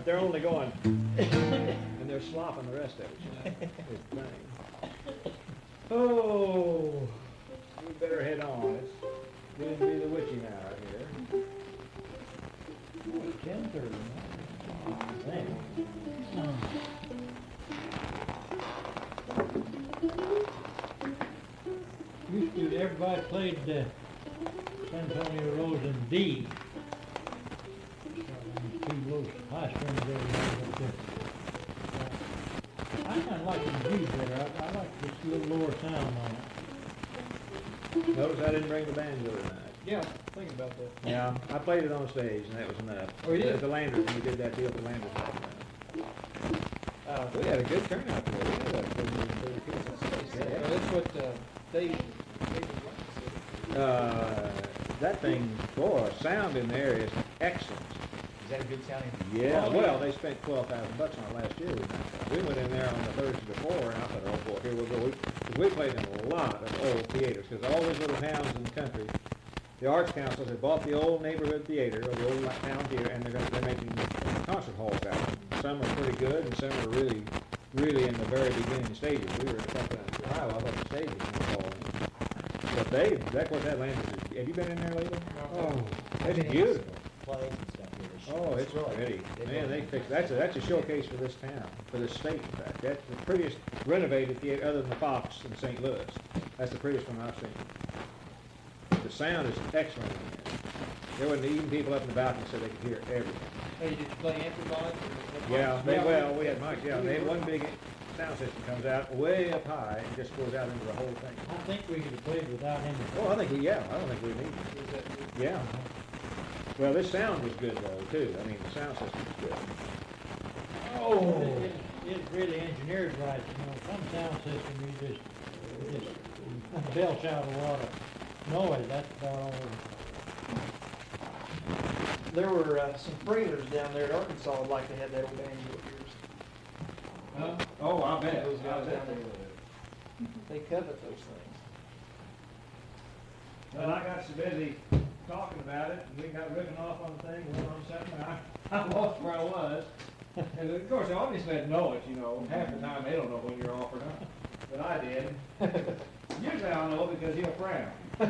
but they're only going, and they're slopping the rest of it, you know, it's thing. Oh, we better head on. It's getting to be the witching hour here. 10:30. Used to, everybody played San Antonio Rose in D. Two little high strings over there. I kind of like the D better. I like this little lower sound on it. Notice I didn't bring the banjo tonight. Yeah, think about that. Yeah, I played it on stage, and that was enough. Oh, you did? At the Landers, when we did that deal at the Landers. We had a good turnout there. We had about 30 kids. That's what Dave That thing, boy, sound in there is excellent. Is that a good sounding? Yeah, Oh, well, yeah. they spent $12,000 on it last year. We went in there on the Thursday before, and I thought, oh boy, here we'll go. Because we played in a lot of old theaters, because all these little towns in the country, the arts councils have bought the old neighborhood theater, or the old town theater, and they're making concert halls out of them. Some are pretty good, and some are really, really in the very beginning stages. We were up in Ohio, I thought the stage was going to fall in. But of course, that land is, have you been in there lately? Oh, it's beautiful. Plays and stuff here. Oh, it's pretty. Man, they fixed, that's a showcase for this town, for this state, in fact. That's the prettiest renovated theater, other than the Fox in St. Louis. That's the prettiest one I've seen. The sound is excellent in there. There wasn't even people up in the balcony so they could hear everything. Hey, did you play amplified? Yeah, we had mics, yeah. They had one big sound system comes out way up high and just goes out into the whole thing. I think we could have played without him. Oh, I don't think we need it. Yeah. Well, this sound was good though, too. I mean, the sound system was good. Oh, it's really engineered right, you know, some sound system, you just belch out a lot of noise, that's about all. There were some freighters down there at Arkansas like they had that old banjo of yours. Oh, I bet. Those guys down there. They covet those things. Well, I got so busy talking about it, and we got ripping off on the thing, going on something, I lost where I was. And of course, they obviously had know it, you know, half the time they don't know when you're off or not. But I did. Usually I'll know because he'll frown. But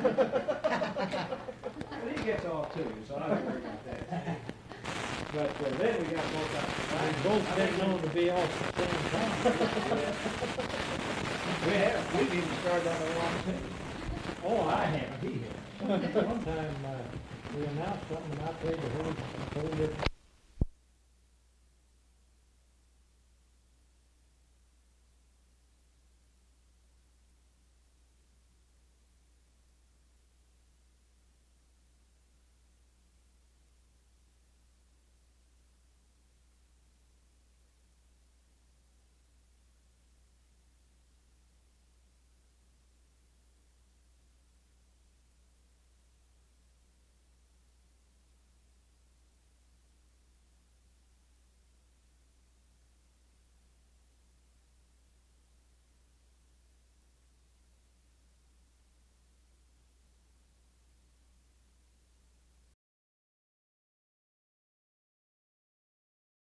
he gets off too, so I don't worry about that. But then we got both out. We both been known to be off at the same time. We've even started on the wrong thing. Oh, I haven't, he has. One time, we announced something and I played the whole different